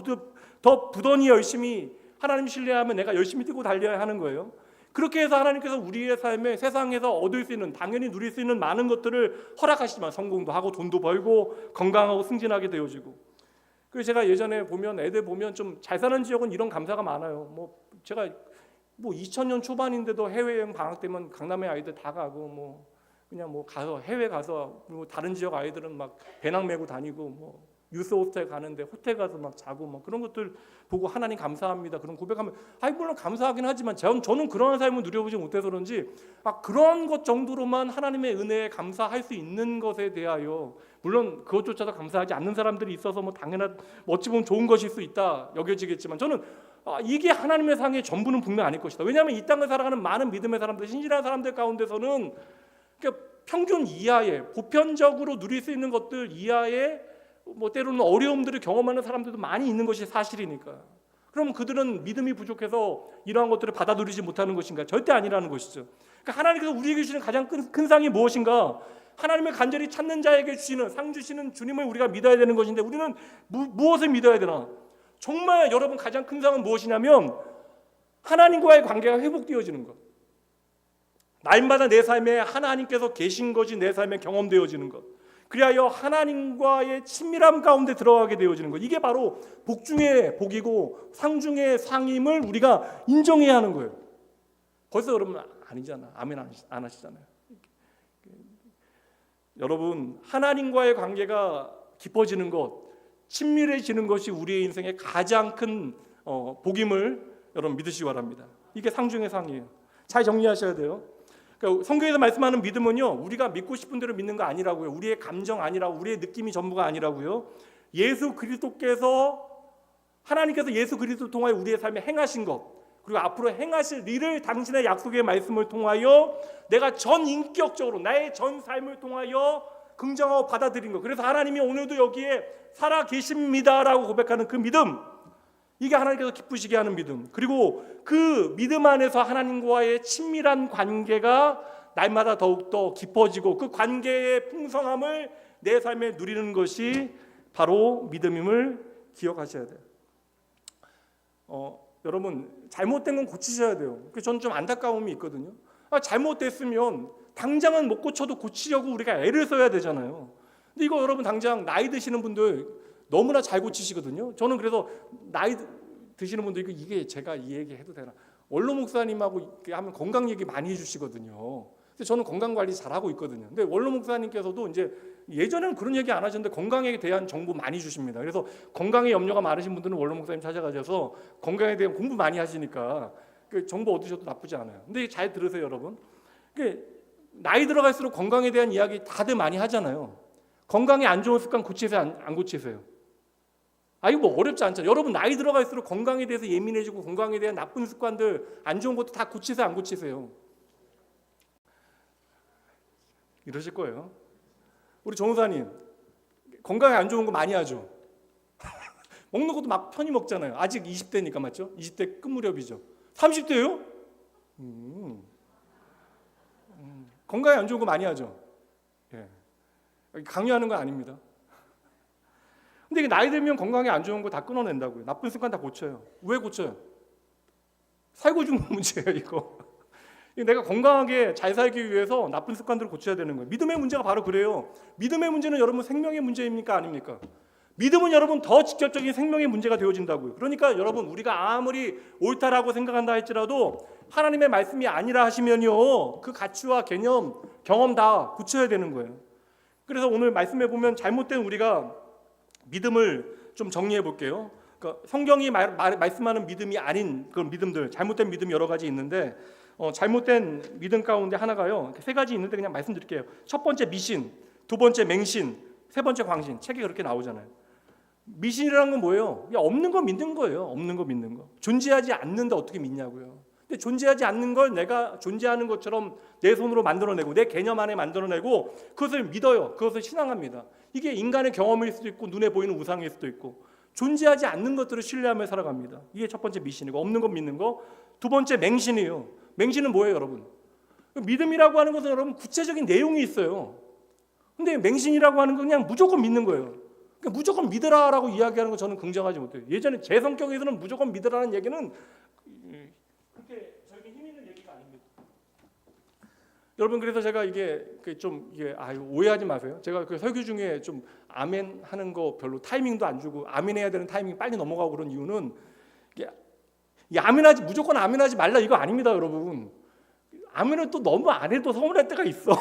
부단히 열심히 하나님 신뢰하면 내가 열심히 뛰고 달려야 하는 거예요. 그렇게 해서 하나님께서 우리의 삶에 세상에서 얻을 수 있는, 당연히 누릴 수 있는 많은 것들을 허락하시지만, 성공도 하고 돈도 벌고 건강하고 승진하게 되어지고. 그래서 제가 예전에 보면 애들 보면 좀 잘 사는 지역은 이런 감사가 많아요. 제가 2000년 초반인데도 해외여행 방학 되면 강남에 아이들 다 가고 그냥 가서 해외 가서, 그리고 다른 지역 아이들은 막 배낭 메고 다니고 유스 호스텔 가는데 호텔 가서 막 자고 막 그런 것들 보고 하나님 감사합니다. 그런 고백하면 물론 감사하긴 하지만 저는 그런 삶을 누려보지 못해서 그런지 그런 것 정도로만 하나님의 은혜에 감사할 수 있는 것에 대하여 물론 그것조차도 감사하지 않는 사람들이 있어서 당연한 어찌 보면 좋은 것일 수 있다 여겨지겠지만 저는 이게 하나님의 상의 전부는 분명 아닐 것이다. 왜냐하면 이 땅을 살아가는 많은 믿음의 사람들, 신실한 사람들 가운데서는 그러니까 평균 이하의 보편적으로 누릴 수 있는 것들 이하의 때로는 어려움들을 경험하는 사람들도 많이 있는 것이 사실이니까. 그럼 그들은 믿음이 부족해서 이러한 것들을 받아 누리지 못하는 것인가? 절대 아니라는 것이죠. 그러니까 하나님께서 우리에게 주시는 가장 큰 상이 무엇인가? 하나님을 간절히 찾는 자에게 주시는 상 주시는 주님을 우리가 믿어야 되는 것인데 우리는 무엇을 믿어야 되나? 정말 여러분 가장 큰 상은 무엇이냐면 하나님과의 관계가 회복되어지는 것. 날마다 내 삶에 하나님께서 계신 것이 내 삶에 경험되어지는 것. 그리하여 하나님과의 친밀함 가운데 들어가게 되어지는 것. 이게 바로 복 중에 복이고 상 중에 상임을 우리가 인정해야 하는 거예요. 벌써 여러분 아니잖아. 아멘 안 하시잖아요. 여러분 하나님과의 관계가 깊어지는 것, 친밀해지는 것이 우리의 인생의 가장 큰 복임을 여러분 믿으시기 바랍니다. 이게 상 중의 상이에요. 잘 정리하셔야 돼요. 그러니까 성경에서 말씀하는 믿음은요, 우리가 믿고 싶은 대로 믿는 거 아니라고요. 우리의 감정 아니라고, 우리의 느낌이 전부가 아니라고요. 예수 그리스도께서 하나님께서 예수 그리스도 통하여 우리의 삶에 행하신 것, 그리고 앞으로 행하실 일을 당신의 약속의 말씀을 통하여 내가 전 인격적으로 나의 전 삶을 통하여 긍정하고 받아들인 것. 그래서 하나님이 오늘도 여기에 살아 계십니다라고 고백하는 그 믿음, 이게 하나님께서 기쁘시게 하는 믿음. 그리고 그 믿음 안에서 하나님과의 친밀한 관계가 날마다 더욱더 깊어지고 그 관계의 풍성함을 내 삶에 누리는 것이 바로 믿음임을 기억하셔야 돼요. 여러분 잘못된 건 고치셔야 돼요. 저는 좀 안타까움이 있거든요. 잘못됐으면 당장은 못 고쳐도 고치려고 우리가 애를 써야 되잖아요. 근데 이거 여러분 당장 나이 드시는 분들 너무나 잘 고치시거든요. 저는 그래서 나이 드시는 분들 이게 제가 이 얘기 해도 되나? 원로 목사님하고 하면 건강 얘기 많이 해주시거든요. 근데 저는 건강 관리 잘하고 있거든요. 근데 원로 목사님께서도 이제 예전에는 그런 얘기 안 하셨는데 건강에 대한 정보 많이 주십니다. 그래서 건강에 염려가 많으신 분들은 원로 목사님 찾아가셔서 건강에 대한 공부 많이 하시니까 정보 얻으셔도 나쁘지 않아요. 근데 잘 들으세요, 여러분. 나이 들어갈수록 건강에 대한 이야기 다들 많이 하잖아요. 건강에 안 좋은 습관 고치세요, 안 고치세요? 이거 어렵지 않잖아요. 여러분 나이 들어갈수록 건강에 대해서 예민해지고 건강에 대한 나쁜 습관들 안 좋은 것도 다 고치세요, 안 고치세요? 이러실 거예요. 우리 전우사님 건강에 안 좋은 거 많이 하죠. 먹는 것도 막 편히 먹잖아요. 아직 20대니까 맞죠? 20대 끝 무렵이죠. 30대요? 건강에 안 좋은 거 많이 하죠. 예. 강요하는 건 아닙니다. 근데 이게 나이 들면 건강에 안 좋은 거 다 끊어낸다고요. 나쁜 습관 다 고쳐요. 왜 고쳐요? 살고 죽는 문제예요, 이거. 내가 건강하게 잘 살기 위해서 나쁜 습관들을 고쳐야 되는 거예요. 믿음의 문제가 바로 그래요. 믿음의 문제는 여러분 생명의 문제입니까? 아닙니까? 믿음은 여러분 더 직접적인 생명의 문제가 되어진다고요. 그러니까 여러분 우리가 아무리 옳다라고 생각한다 할지라도 하나님의 말씀이 아니라 하시면요, 그 가치와 개념, 경험 다 고쳐야 되는 거예요. 그래서 오늘 말씀해 보면 잘못된 우리가 믿음을 좀 정리해 볼게요. 그러니까 성경이 말씀하는 믿음이 아닌 그런 믿음들, 잘못된 믿음이 여러 가지 있는데 잘못된 믿음 가운데 하나가요, 세 가지 있는데 그냥 말씀드릴게요. 첫 번째 미신, 두 번째 맹신, 세 번째 광신. 책에 그렇게 나오잖아요. 미신이라는 건 뭐예요? 그냥 없는 거 믿는 거예요. 없는 거 믿는 거. 존재하지 않는데 어떻게 믿냐고요. 근데 존재하지 않는 걸 내가 존재하는 것처럼 내 손으로 만들어내고 내 개념 안에 만들어내고 그것을 믿어요. 그것을 신앙합니다. 이게 인간의 경험일 수도 있고 눈에 보이는 우상일 수도 있고 존재하지 않는 것들을 신뢰하며 살아갑니다. 이게 첫 번째 미신이고 없는 거 믿는 거. 두 번째 맹신이에요. 맹신은 뭐예요, 여러분? 믿음이라고 하는 것은 여러분 구체적인 내용이 있어요. 근데 맹신이라고 하는 건 그냥 무조건 믿는 거예요. 그러니까 무조건 믿으라라고 이야기하는 거 저는 긍정하지 못해요. 예전에 제 성격에서는 무조건 믿으라는 얘기는 그렇게 저에게 힘 있는 얘기가 아닙니다. 여러분 그래서 제가 이게 오해하지 마세요. 제가 그 설교 중에 좀 아멘 하는 거 별로 타이밍도 안 주고 아멘 해야 되는 타이밍 빨리 넘어가고 그런 이유는 아멘하지 무조건 아멘하지 말라 이거 아닙니다, 여러분. 아멘을 또 너무 안 해도 서운할 때가 있어.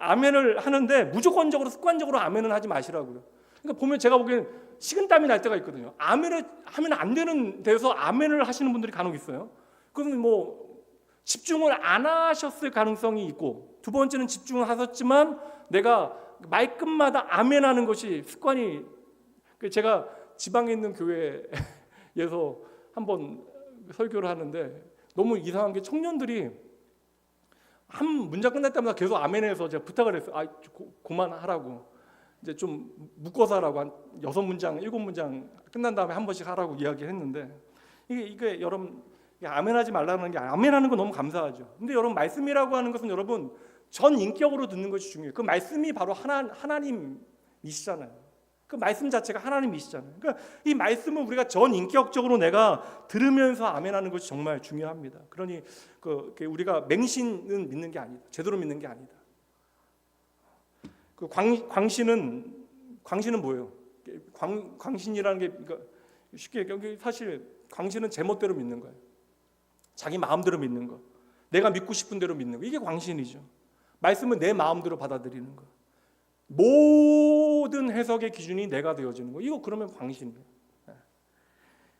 아멘을 하는데 무조건적으로 습관적으로 아멘은 하지 마시라고요. 그러니까 보면 제가 보기에는 식은땀이 날 때가 있거든요. 아멘을 하면 안 되는 데서 아멘을 하시는 분들이 간혹 있어요. 그러면 뭐 집중을 안 하셨을 가능성이 있고, 두 번째는 집중을 하셨지만 내가 말끝마다 아멘하는 것이 습관이, 제가 지방에 있는 교회에서 한번 설교를 하는데 너무 이상한 게 청년들이 한 문장 끝날 때마다 계속 아멘해서 제가 부탁을 했어요. 그만하라고. 이제 좀 묶어서 하라고, 한 6문장, 7문장 끝난 다음에 한 번씩 하라고 이야기를 했는데, 이게 여러분, 아멘하지 말라는 게, 아멘하는 건 너무 감사하죠. 근데 여러분, 말씀이라고 하는 것은 여러분 전 인격으로 듣는 것이 중요해요. 그 말씀이 바로 하나님이시잖아요. 그 말씀 자체가 하나님이시잖아요. 그러니까 이 말씀을 우리가 전 인격적으로 내가 들으면서 아멘하는 것이 정말 중요합니다. 그러니 우리가 맹신은 믿는 게 아니다. 제대로 믿는 게 아니다. 그 광신은 뭐예요? 광신이라는 게, 그러니까 쉽게 얘기하면 사실 광신은 제멋대로 믿는 거예요. 자기 마음대로 믿는 거, 내가 믿고 싶은 대로 믿는 거, 이게 광신이죠. 말씀은 내 마음대로 받아들이는 거, 모든 해석의 기준이 내가 되어지는 거, 이거 그러면 광신이에요.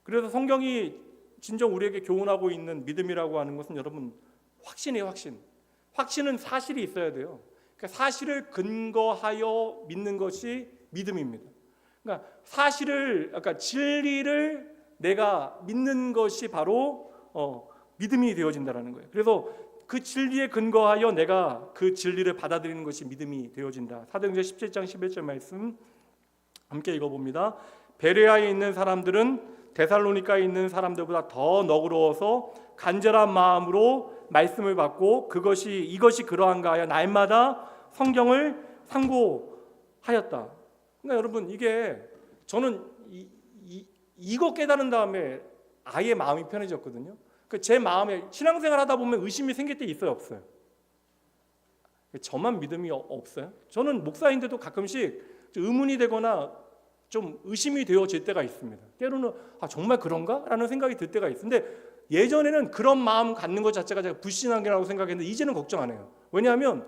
그래서 성경이 진정 우리에게 교훈하고 있는 믿음이라고 하는 것은 여러분 확신이에요. 확신은 사실이 있어야 돼요. 그러니까 사실을 근거하여 믿는 것이 믿음입니다. 그러니까 그러니까 진리를 내가 믿는 것이 바로 믿음이 되어진다는 거예요. 그래서 그 진리에 근거하여 내가 그 진리를 받아들이는 것이 믿음이 되어진다. 사도행전 17장 11절 말씀 함께 읽어봅니다. 베레아에 있는 사람들은 데살로니가에 있는 사람들보다 더 너그러워서 간절한 마음으로 말씀을 받고 이것이 그러한가 하여 날마다 성경을 상고하였다. 그러니까 여러분, 이게 저는 이거 깨달은 다음에 아예 마음이 편해졌거든요. 제 마음에 신앙생활 하다 보면 의심이 생길 때 있어요, 없어요? 저만 믿음이 없어요? 저는 목사인데도 가끔씩 의문이 되거나 좀 의심이 되어질 때가 있습니다. 때로는 정말 그런가? 라는 생각이 들 때가 있는데, 예전에는 그런 마음 갖는 것 자체가 제가 불신앙이라고 생각했는데 이제는 걱정 안 해요. 왜냐하면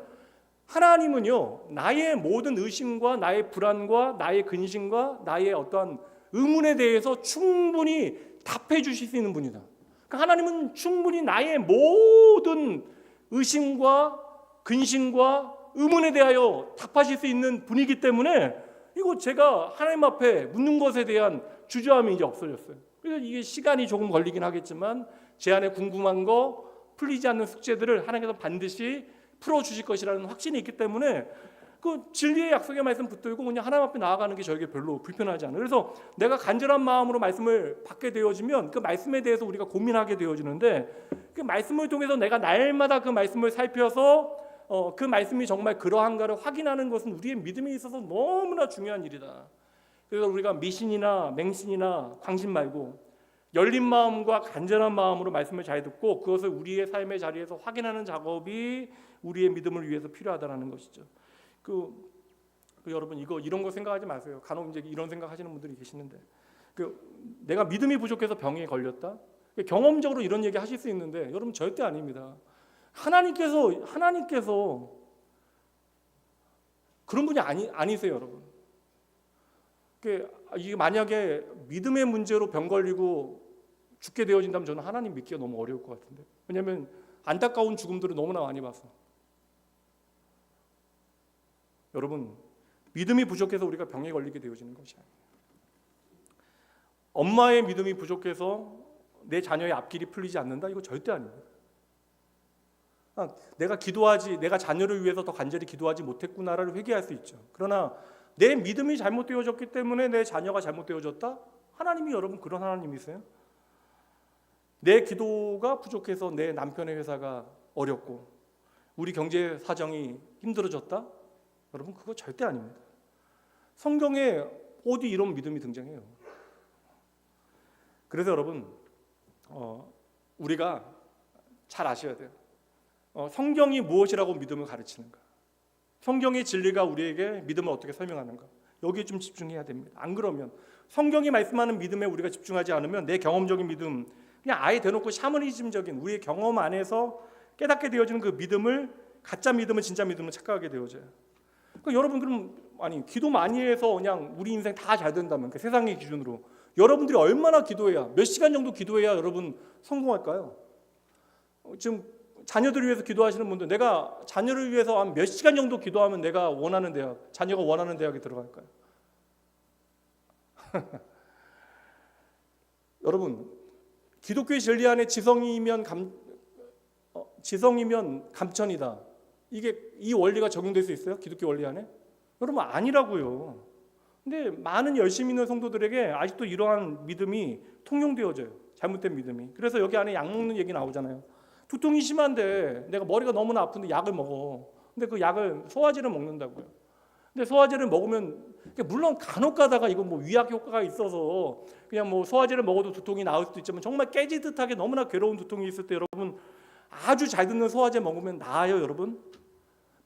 하나님은요, 나의 모든 의심과 나의 불안과 나의 근심과 나의 어떠한 의문에 대해서 충분히 답해 주실 수 있는 분이다. 그러니까 하나님은 충분히 나의 모든 의심과 근심과 의문에 대하여 답하실 수 있는 분이기 때문에 이거 제가 하나님 앞에 묻는 것에 대한 주저함이 이제 없어졌어요. 그래서 이게 시간이 조금 걸리긴 하겠지만 제 안에 궁금한 거, 풀리지 않는 숙제들을 하나님께서 반드시 풀어주실 것이라는 확신이 있기 때문에 그 진리의 약속의 말씀 붙들고 그냥 하나님 앞에 나아가는 게 저에게 별로 불편하지 않아요. 그래서 내가 간절한 마음으로 말씀을 받게 되어지면 그 말씀에 대해서 우리가 고민하게 되어지는데, 그 말씀을 통해서 내가 날마다 그 말씀을 살펴서 그 말씀이 정말 그러한가를 확인하는 것은 우리의 믿음에 있어서 너무나 중요한 일이다. 그래서 우리가 미신이나 맹신이나 광신 말고 열린 마음과 간절한 마음으로 말씀을 잘 듣고 그것을 우리의 삶의 자리에서 확인하는 작업이 우리의 믿음을 위해서 필요하다는 것이죠. 여러분, 이런 거 생각하지 마세요. 간혹 이제 이런 생각하시는 분들이 계시는데, 내가 믿음이 부족해서 병에 걸렸다. 경험적으로 이런 얘기 하실 수 있는데 여러분 절대 아닙니다. 하나님께서 그런 분이 아니세요, 여러분. 이게 만약에 믿음의 문제로 병 걸리고 죽게 되어진다면 저는 하나님 믿기가 너무 어려울 것 같은데. 왜냐하면 안타까운 죽음들을 너무나 많이 봐서. 여러분, 믿음이 부족해서 우리가 병에 걸리게 되어지는 것이 아니에요. 엄마의 믿음이 부족해서 내 자녀의 앞길이 풀리지 않는다? 이거 절대 아닙니다. 내가 자녀를 위해서 더 간절히 기도하지 못했구나를 회개할 수 있죠. 그러나 내 믿음이 잘못되어졌기 때문에 내 자녀가 잘못되어졌다? 하나님이 여러분 그런 하나님이세요? 내 기도가 부족해서 내 남편의 회사가 어렵고 우리 경제 사정이 힘들어졌다? 여러분 그거 절대 아닙니다. 성경에 어디 이런 믿음이 등장해요? 그래서 여러분 우리가 잘 아셔야 돼요. 성경이 무엇이라고 믿음을 가르치는가? 성경의 진리가 우리에게 믿음을 어떻게 설명하는가? 여기에 좀 집중해야 됩니다. 안 그러면 성경이 말씀하는 믿음에 우리가 집중하지 않으면 내 경험적인 믿음, 그냥 아예 대놓고 샤머니즘적인 우리의 경험 안에서 깨닫게 되어지는 그 믿음을, 가짜 믿음을 진짜 믿음을 착각하게 되어져요. 그러니까 여러분 그럼 아니 기도 많이 해서 그냥 우리 인생 다 잘 된다면 그 세상의 기준으로 여러분들이 얼마나 기도해야 몇 시간 정도 기도해야 여러분 성공할까요? 지금 자녀들을 위해서 기도하시는 분들 내가 자녀를 위해서 한 몇 시간 정도 기도하면 내가 원하는 대학 자녀가 원하는 대학에 들어갈까요? 여러분 기독교의 진리 안에 지성이면 감천이다. 이게 이 원리가 적용될 수 있어요? 기독교 원리 안에? 여러분 아니라고요. 근데 많은 열심히 있는 성도들에게 아직도 이러한 믿음이 통용되어져요. 잘못된 믿음이. 그래서 여기 안에 약 먹는 얘기 나오잖아요. 두통이 심한데 내가 머리가 너무나 아픈데 약을 먹어. 근데 그 약을 소화제를 먹는다고요. 근데 소화제를 먹으면 물론 간혹 가다가 이건 뭐 위약 효과가 있어서 그냥 뭐 소화제를 먹어도 두통이 나을 수도 있지만 정말 깨지듯하게 너무나 괴로운 두통이 있을 때 여러분 아주 잘 듣는 소화제 먹으면 나아요, 여러분?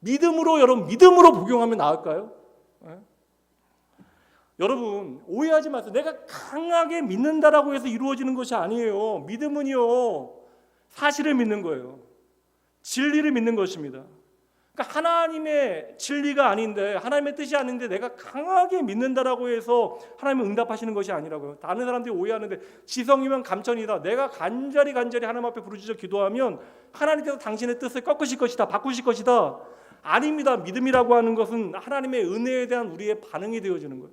여러분 믿음으로 복용하면 나을까요? 네? 여러분 오해하지 마세요. 내가 강하게 믿는다라고 해서 이루어지는 것이 아니에요. 믿음은요 사실을 믿는 거예요. 진리를 믿는 것입니다. 그러니까 하나님의 진리가 아닌데 하나님의 뜻이 아닌데 내가 강하게 믿는다라고 해서 하나님은 응답하시는 것이 아니라고요. 다른 사람들이 오해하는데 지성이면 감천이다. 내가 간절히 하나님 앞에 부르짖어 기도하면 하나님께서 당신의 뜻을 꺾으실 것이다. 바꾸실 것이다. 아닙니다. 믿음이라고 하는 것은 하나님의 은혜에 대한 우리의 반응이 되어지는 거예요.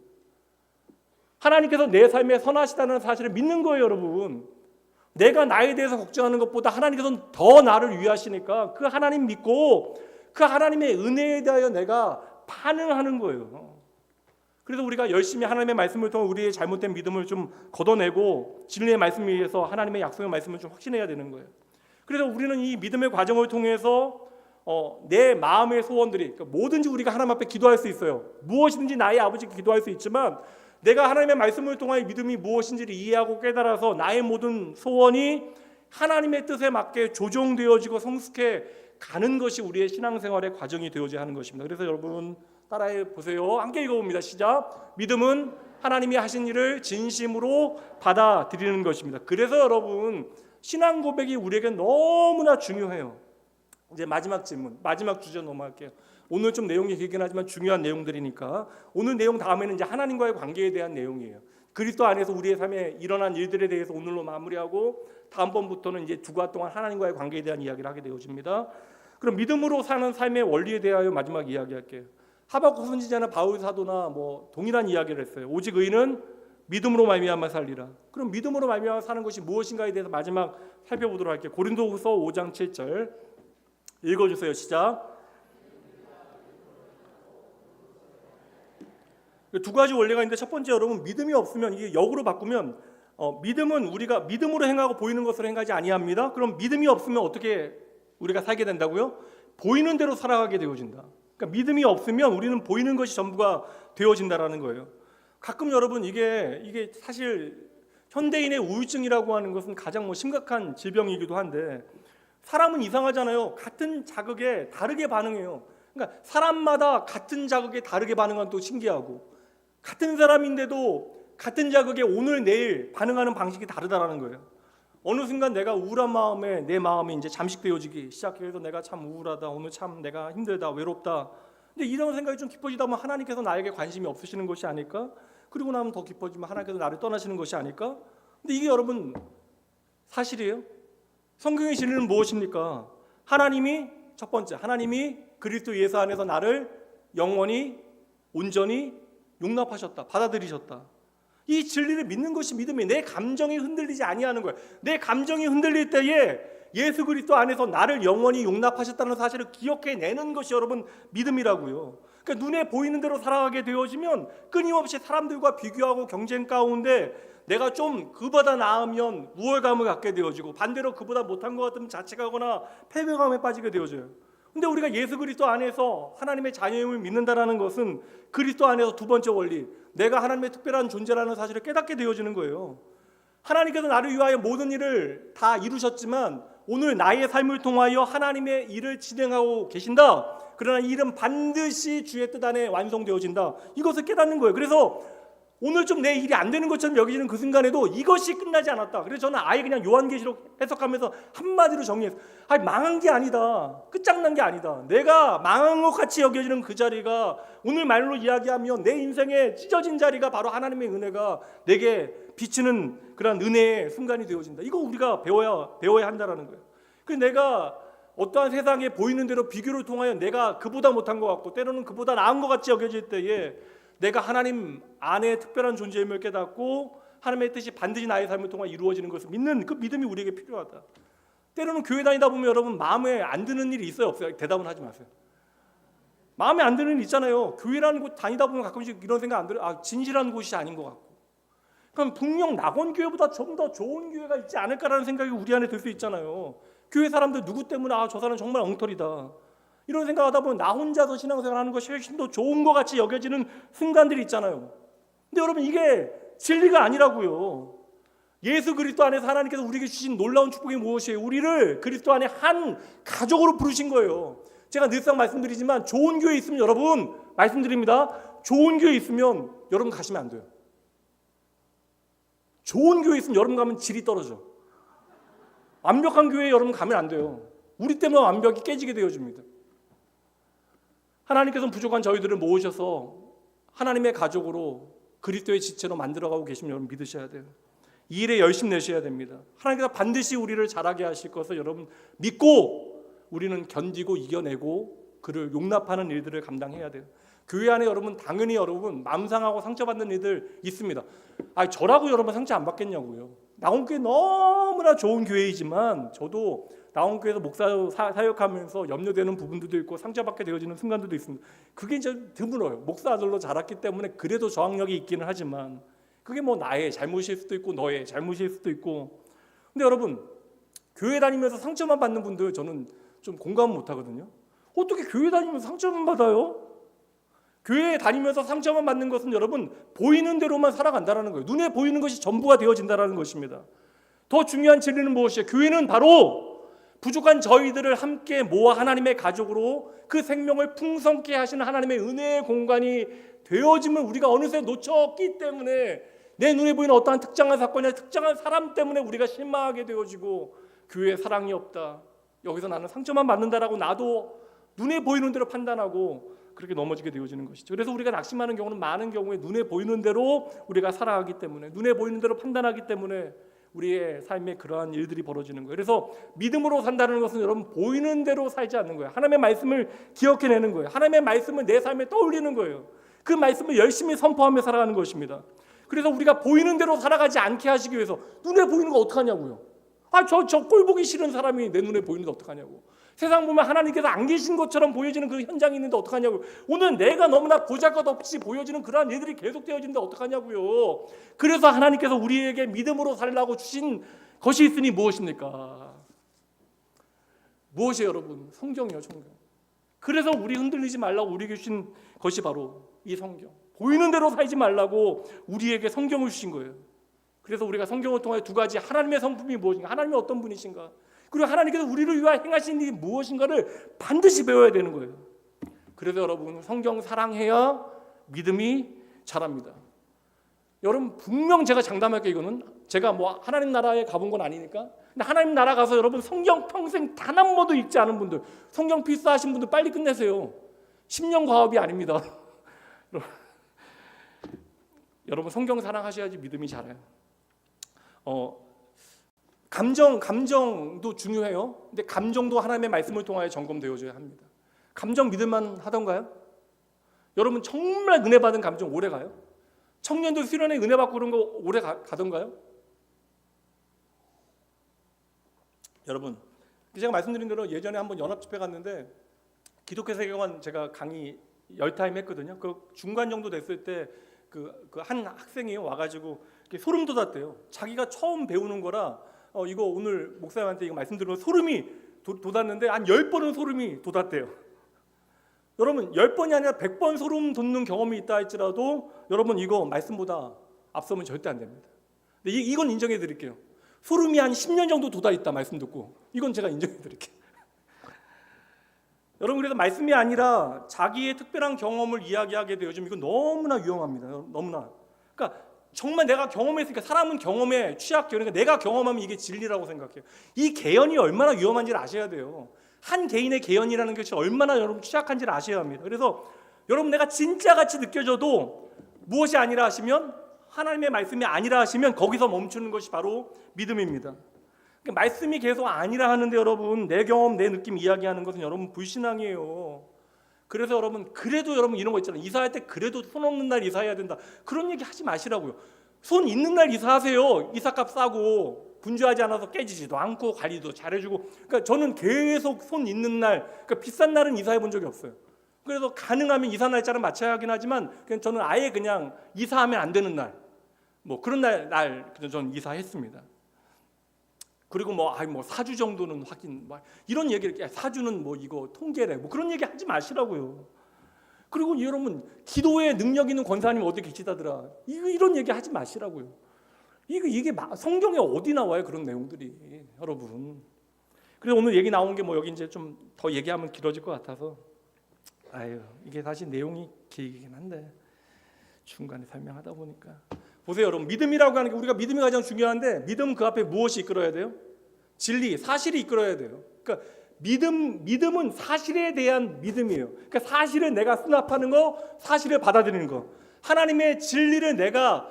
하나님께서 내 삶에 선하시다는 사실을 믿는 거예요, 여러분. 내가 나에 대해서 걱정하는 것보다 하나님께서는 더 나를 위하시니까 그 하나님 믿고 그 하나님의 은혜에 대하여 내가 반응하는 거예요. 그래서 우리가 열심히 하나님의 말씀을 통해 우리의 잘못된 믿음을 좀 걷어내고 진리의 말씀에 의해서 하나님의 약속의 말씀을 좀 확신해야 되는 거예요. 그래서 우리는 이 믿음의 과정을 통해서 내 마음의 소원들이 그러니까 뭐든지 우리가 하나님 앞에 기도할 수 있어요. 무엇이든지 나의 아버지께 기도할 수 있지만 내가 하나님의 말씀을 통하여 믿음이 무엇인지를 이해하고 깨달아서 나의 모든 소원이 하나님의 뜻에 맞게 조정되어지고 성숙해 가는 것이 우리의 신앙생활의 과정이 되어져야 하는 것입니다. 그래서 여러분 따라해 보세요. 함께 읽어봅니다. 시작. 믿음은 하나님이 하신 일을 진심으로 받아들이는 것입니다. 그래서 여러분 신앙 고백이 우리에게 너무나 중요해요. 이제 마지막 질문, 마지막 주제 넘어갈게요. 오늘 좀 내용이 길긴 하지만 중요한 내용들이니까 오늘 내용 다음에는 이제 하나님과의 관계에 대한 내용이에요. 그리스도 안에서 우리의 삶에 일어난 일들에 대해서 오늘로 마무리하고 다음번부터는 이제 주가 동안 하나님과의 관계에 대한 이야기를 하게 되어집니다. 그럼 믿음으로 사는 삶의 원리에 대하여 마지막 이야기할게요. 하박국 선지자나 바울 사도나 뭐 동일한 이야기를 했어요. 오직 의인은 믿음으로 말미암아 살리라. 그럼 믿음으로 말미암아 사는 것이 무엇인가에 대해서 마지막 살펴보도록 할게요. 고린도후서 5장 7절 읽어주세요. 시작. 두 가지 원리가 있는데 첫 번째 여러분 믿음이 없으면 이게 역으로 바꾸면 믿음은 우리가 믿음으로 행하고 보이는 것으로 행하지 아니합니다. 그럼 믿음이 없으면 어떻게 우리가 살게 된다고요? 보이는 대로 살아가게 되어진다. 그러니까 믿음이 없으면 우리는 보이는 것이 전부가 되어진다라는 거예요. 가끔 여러분 이게 사실 현대인의 우울증이라고 하는 것은 가장 심각한 질병이기도 한데 사람은 이상하잖아요. 같은 자극에 다르게 반응해요. 그러니까 사람마다 같은 자극에 다르게 반응하는 또 신기하고 같은 사람인데도 같은 자극에 오늘 내일 반응하는 방식이 다르다라는 거예요. 어느 순간 내가 우울한 마음에 내 마음이 이제 잠식되어지기 시작해서 내가 참 우울하다, 오늘 참 내가 힘들다, 외롭다. 근데 이런 생각이 좀 깊어지다 보면 하나님께서 나에게 관심이 없으시는 것이 아닐까? 그리고 나면 더 깊어지면 하나님께서 나를 떠나시는 것이 아닐까? 근데 이게 여러분 사실이에요? 성경의 진리는 무엇입니까? 하나님이 첫 번째, 하나님이 그리스도 예수 안에서 나를 영원히 온전히 용납하셨다, 받아들이셨다. 이 진리를 믿는 것이 믿음이에요. 내 감정이 흔들리지 아니하는 거예요. 내 감정이 흔들릴 때에 예수 그리스도 안에서 나를 영원히 용납하셨다는 사실을 기억해내는 것이 여러분 믿음이라고요. 그러니까 눈에 보이는 대로 살아가게 되어지면 끊임없이 사람들과 비교하고 경쟁 가운데 내가 좀 그보다 나으면 우월감을 갖게 되어지고 반대로 그보다 못한 것 같으면 자책하거나 패배감에 빠지게 되어져요. 근데 우리가 예수 그리스도 안에서 하나님의 자녀임을 믿는다라는 것은 그리스도 안에서 두 번째 원리, 내가 하나님의 특별한 존재라는 사실을 깨닫게 되어지는 거예요. 하나님께서 나를 위하여 모든 일을 다 이루셨지만 오늘 나의 삶을 통하여 하나님의 일을 진행하고 계신다. 그러나 이 일은 반드시 주의 뜻 안에 완성되어진다. 이것을 깨닫는 거예요. 그래서 오늘 좀 내 일이 안 되는 것처럼 여기지는 그 순간에도 이것이 끝나지 않았다. 그래서 저는 아예 그냥 요한계시록 해석하면서 한마디로 정리했어요. 아니, 망한 게 아니다. 끝장난 게 아니다. 내가 망한 것 같이 여겨지는 그 자리가, 오늘 말로 이야기하면 내 인생에 찢어진 자리가 바로 하나님의 은혜가 내게 비치는 그런 은혜의 순간이 되어진다. 이거 우리가 배워야 한다라는 거예요. 그래서 내가 어떠한 세상에 보이는 대로 비교를 통하여 내가 그보다 못한 것 같고 때로는 그보다 나은 것 같이 여겨질 때에 내가 하나님 안에 특별한 존재임을 깨닫고 하나님의 뜻이 반드시 나의 삶을 통해 이루어지는 것을 믿는 그 믿음이 우리에게 필요하다. 때로는 교회 다니다 보면 여러분 마음에 안 드는 일이 있어요, 없어요? 대답은 하지 마세요. 마음에 안 드는 일 있잖아요. 교회라는 곳 다니다 보면 가끔씩 이런 생각 안 들어요. 아, 진실한 곳이 아닌 것 같고. 그럼 분명 낙원교회보다 좀 더 좋은 교회가 있지 않을까라는 생각이 우리 안에 들 수 있잖아요. 교회 사람들 누구 때문에 아, 저 사람 정말 엉터리다. 이런 생각하다 보면 나 혼자서 신앙생활하는 것이 훨씬 더 좋은 것 같이 여겨지는 순간들이 있잖아요. 근데 여러분 이게 진리가 아니라고요. 예수 그리스도 안에서 하나님께서 우리에게 주신 놀라운 축복이 무엇이에요? 우리를 그리스도 안에 한 가족으로 부르신 거예요. 제가 늘상 말씀드리지만 좋은 교회 있으면 여러분 말씀드립니다. 좋은 교회 있으면 여러분 가시면 안 돼요. 좋은 교회 있으면 여러분 가면 질이 떨어져. 완벽한 교회에 여러분 가면 안 돼요. 우리 때문에 완벽이 깨지게 되어집니다. 하나님께서는 부족한 저희들을 모으셔서 하나님의 가족으로 그리스도의 지체로 만들어가고 계시면 여러분 믿으셔야 돼요. 이 일에 열심 내셔야 됩니다. 하나님께서 반드시 우리를 자라게 하실 것을 여러분 믿고 우리는 견디고 이겨내고 그를 용납하는 일들을 감당해야 돼요. 교회 안에 여러분 당연히 여러분 마음 상하고 상처받는 일들 있습니다. 아, 저라고 여러분 상처 안 받겠냐고요. 나온교회 너무나 좋은 교회이지만 저도 나온교회에서 목사 사역하면서 염려되는 부분들도 있고 상처받게 되어지는 순간들도 있습니다. 그게 이제 드물어요. 목사 아들로 자랐기 때문에 그래도 저항력이 있기는 하지만 그게 뭐 나의 잘못일 수도 있고 너의 잘못일 수도 있고. 근데 여러분 교회 다니면서 상처만 받는 분들 저는 좀 공감 못 하거든요. 어떻게 교회 다니면서 상처만 받아요? 교회에 다니면서 상처만 받는 것은 여러분 보이는 대로만 살아간다는 거예요. 눈에 보이는 것이 전부가 되어진다는 것입니다. 더 중요한 진리는 무엇이에요? 교회는 바로 부족한 저희들을 함께 모아 하나님의 가족으로 그 생명을 풍성케 하시는 하나님의 은혜의 공간이 되어짐을 우리가 어느새 놓쳤기 때문에 내 눈에 보이는 어떠한 특정한 사건이나 특정한 사람 때문에 우리가 실망하게 되어지고 교회에 사랑이 없다. 여기서 나는 상처만 받는다라고 나도 눈에 보이는 대로 판단하고 그렇게 넘어지게 되어지는 것이죠. 그래서 우리가 낙심하는 경우는 많은 경우에 눈에 보이는 대로 우리가 살아가기 때문에 눈에 보이는 대로 판단하기 때문에 우리의 삶에 그러한 일들이 벌어지는 거예요. 그래서 믿음으로 산다는 것은 여러분 보이는 대로 살지 않는 거예요. 하나님의 말씀을 기억해내는 거예요. 하나님의 말씀을 내 삶에 떠올리는 거예요. 그 말씀을 열심히 선포하며 살아가는 것입니다. 그래서 우리가 보이는 대로 살아가지 않게 하시기 위해서 눈에 보이는 거 어떡하냐고요. 아, 저 꼴 보기 싫은 사람이 내 눈에 보이는데 어떡하냐고. 세상 보면 하나님께서 안 계신 것처럼 보여지는 그런 현장이 있는데 어떡하냐고요. 오늘 내가 너무나 보잘것없이 보여지는 그러한 일들이 계속되어지는데 어떡하냐고요. 그래서 하나님께서 우리에게 믿음으로 살라고 주신 것이 있으니 무엇입니까? 무엇이에요 여러분? 성경이요, 성경. 그래서 우리 흔들리지 말라고 우리에게 주신 것이 바로 이 성경. 보이는 대로 살지 말라고 우리에게 성경을 주신 거예요. 그래서 우리가 성경을 통해 두 가지, 하나님의 성품이 무엇인가, 하나님이 어떤 분이신가, 그리고 하나님께서 우리를 위하여 행하신 일이 무엇인가를 반드시 배워야 되는 거예요. 그래서 여러분 성경 사랑해야 믿음이 자랍니다. 여러분 분명 제가 장담할게요. 이거는 제가 뭐 하나님 나라에 가본 건 아니니까. 근데 하나님 나라 가서 여러분 성경 평생 단 한 번도 읽지 않은 분들, 성경 필사하신 분들 빨리 끝내세요. 10년 과업이 아닙니다. 여러분 성경 사랑하셔야지 믿음이 자라요. 감정도 중요해요. 근데 감정도 하나님의 말씀을 통하여 점검되어져야 합니다. 감정 믿을만 하던가요? 여러분 정말 은혜 받은 감정 오래 가요? 청년들 수련회 은혜 받고 그런 거 오래 가던가요? 여러분 제가 말씀드린 대로 예전에 한번 연합집회 갔는데 기독교 세계관 제가 강의 10타임 했거든요. 그 중간 정도 됐을 때 그 한 학생이 와가지고 소름 돋았대요. 자기가 처음 배우는 거라 이거 오늘 목사님한테 이거 말씀드리면 소름이 돋았는데 한 10번은 소름이 돋았대요. 여러분 10번이 아니라 100번 소름 돋는 경험이 있다 할지라도 여러분 이거 말씀보다 앞서면 절대 안 됩니다. 근데 이건 인정해 드릴게요. 소름이 한 10년 정도 돋아 있다 말씀 듣고 이건 제가 인정해 드릴게요. 여러분 그래서 말씀이 아니라 자기의 특별한 경험을 이야기하게 되어지면 이건 너무나 위험합니다. 너무나. 그러니까 정말 내가 경험했으니까 사람은 경험에 취약해요. 그러니까 내가 경험하면 이게 진리라고 생각해요. 이 개연이 얼마나 위험한지를 아셔야 돼요. 한 개인의 개연이라는 것이 얼마나 여러분 취약한지를 아셔야 합니다. 그래서 여러분 내가 진짜 같이 느껴져도 무엇이 아니라 하시면 하나님의 말씀이 아니라 하시면 거기서 멈추는 것이 바로 믿음입니다. 그러니까 말씀이 계속 아니라 하는데 여러분 내 경험 내 느낌 이야기하는 것은 여러분 불신앙이에요. 그래서 여러분 그래도 여러분 이런 거 있잖아요. 이사할 때 그래도 손 없는 날 이사해야 된다. 그런 얘기 하지 마시라고요. 손 있는 날 이사하세요. 이사값 싸고 분주하지 않아서 깨지지도 않고 관리도 잘해주고. 그러니까 저는 계속 손 있는 날, 그러니까 비싼 날은 이사해 본 적이 없어요. 그래서 가능하면 이사 날짜를 맞춰야 하긴 하지만 그냥 저는 아예 그냥 이사하면 안 되는 날, 뭐 그런 날 그냥 저는 이사했습니다. 그리고 뭐 사주 정도는 확인, 이런 얘기를 사주는 뭐 이거 통계래, 뭐 그런 얘기 하지 마시라고요. 그리고 여러분 기도에 능력 있는 권사님 어디 계시다더라, 이런 얘기 하지 마시라고요. 이게 성경에 어디 나와요 그런 내용들이 여러분. 그래서 오늘 얘기 나온 게 뭐 여기 이제 좀 더 얘기하면 길어질 것 같아서 이게 사실 내용이 길긴 한데 중간에 설명하다 보니까 보세요 여러분. 믿음이라고 하는 게 우리가 믿음이 가장 중요한데 믿음 그 앞에 무엇이 이끌어야 돼요? 진리, 사실이 이끌어야 돼요. 그러니까 믿음은 사실에 대한 믿음이에요. 그러니까 사실을 내가 수납하는 거, 사실을 받아들이는 거, 하나님의 진리를 내가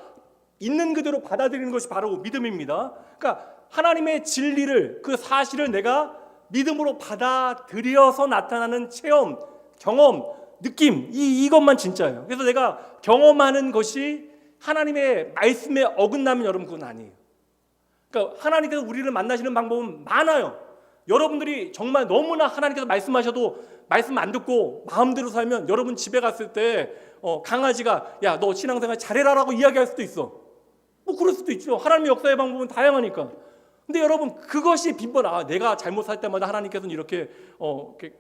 있는 그대로 받아들이는 것이 바로 믿음입니다. 그러니까 하나님의 진리를, 그 사실을 내가 믿음으로 받아들여서 나타나는 체험, 경험, 느낌, 이것만 진짜예요. 그래서 내가 경험하는 것이 하나님의 말씀에 어긋나면 여러분 그건 아니에요. 그러니까 하나님께서 우리를 만나시는 방법은 많아요. 여러분들이 정말 너무나 하나님께서 말씀하셔도 말씀 안 듣고 마음대로 살면 여러분 집에 갔을 때 강아지가 야 너 신앙생활 잘해라라고 이야기할 수도 있어. 뭐 그럴 수도 있죠. 하나님의 역사의 방법은 다양하니까. 근데 여러분 그것이 빈번 내가 잘못 살 때마다 하나님께서는 이렇게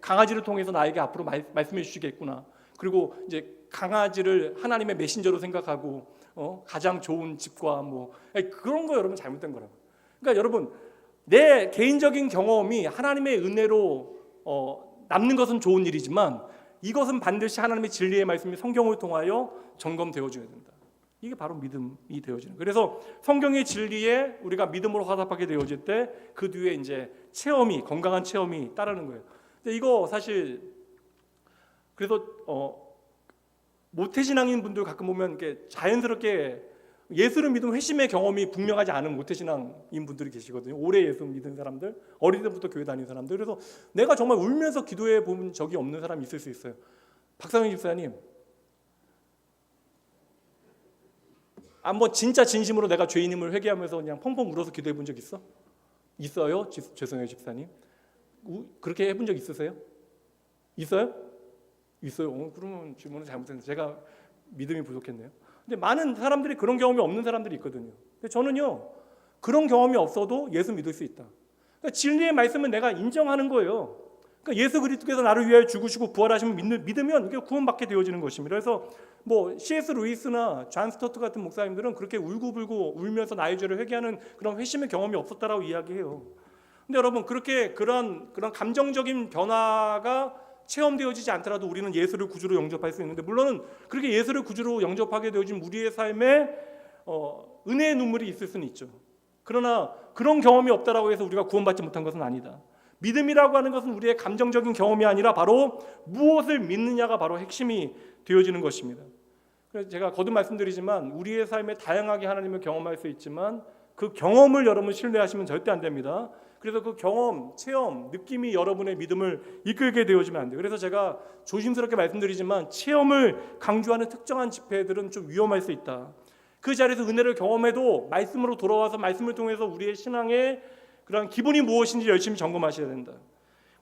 강아지를 통해서 나에게 앞으로 말씀해 주시겠구나. 그리고 이제 강아지를 하나님의 메신저로 생각하고 가장 좋은 집과 뭐 그런 거 여러분 잘못된 거라고. 그러니까 여러분 내 개인적인 경험이 하나님의 은혜로 남는 것은 좋은 일이지만 이것은 반드시 하나님의 진리의 말씀이 성경을 통하여 점검되어줘야 된다. 이게 바로 믿음이 되어지는. 그래서 성경의 진리에 우리가 믿음으로 화답하게 되어질 때 그 뒤에 이제 체험이, 건강한 체험이 따르는 거예요. 근데 이거 사실 그래서 모태신앙인 분들 가끔 보면 이렇게 자연스럽게 예수를 믿은 회심의 경험이 분명하지 않은 모태신앙인 분들이 계시거든요. 오래 예수 믿은 사람들, 어릴 때부터 교회 다니는 사람들. 그래서 내가 정말 울면서 기도해 본 적이 없는 사람이 있을 수 있어요. 박상현 집사님, 한번 진짜 진심으로 내가 죄인임을 회개하면서 그냥 펑펑 울어서 기도해 본 적 있어? 있어요? 죄송해요 집사님. 그렇게 해본 적 있으세요? 있어요? 있어요. 그러면 질문을 잘못했는데 제가 믿음이 부족했네요. 근데 많은 사람들이 그런 경험이 없는 사람들이 있거든요. 근데 저는요 그런 경험이 없어도 예수 믿을 수 있다. 그러니까 진리의 말씀은 내가 인정하는 거예요. 그러니까 예수 그리스도께서 나를 위하여 죽으시고 부활하시면 믿으면 이게 구원받게 되어지는 것입니다. 그래서 뭐 C.S. 루이스나 존 스토트 같은 목사님들은 그렇게 울고불고 울면서 나의 죄를 회개하는 그런 회심의 경험이 없었다라고 이야기해요. 근데 여러분 그렇게 그런 감정적인 변화가 체험되어지지 않더라도 우리는 예수를 구주로 영접할 수 있는데, 물론은 그렇게 예수를 구주로 영접하게 되어진 우리의 삶에 은혜의 눈물이 있을 수는 있죠. 그러나 그런 경험이 없다라고 해서 우리가 구원받지 못한 것은 아니다. 믿음이라고 하는 것은 우리의 감정적인 경험이 아니라 바로 무엇을 믿느냐가 바로 핵심이 되어지는 것입니다. 그래서 제가 거듭 말씀드리지만 우리의 삶에 다양하게 하나님을 경험할 수 있지만 그 경험을 여러분 신뢰하시면 절대 안 됩니다. 그래서 그 경험, 체험, 느낌이 여러분의 믿음을 이끌게 되어지면 안 돼요. 그래서 제가 조심스럽게 말씀드리지만 체험을 강조하는 특정한 집회들은 좀 위험할 수 있다. 그 자리에서 은혜를 경험해도 말씀으로 돌아와서 말씀을 통해서 우리의 신앙의 그런 기본이 무엇인지 열심히 점검하셔야 된다.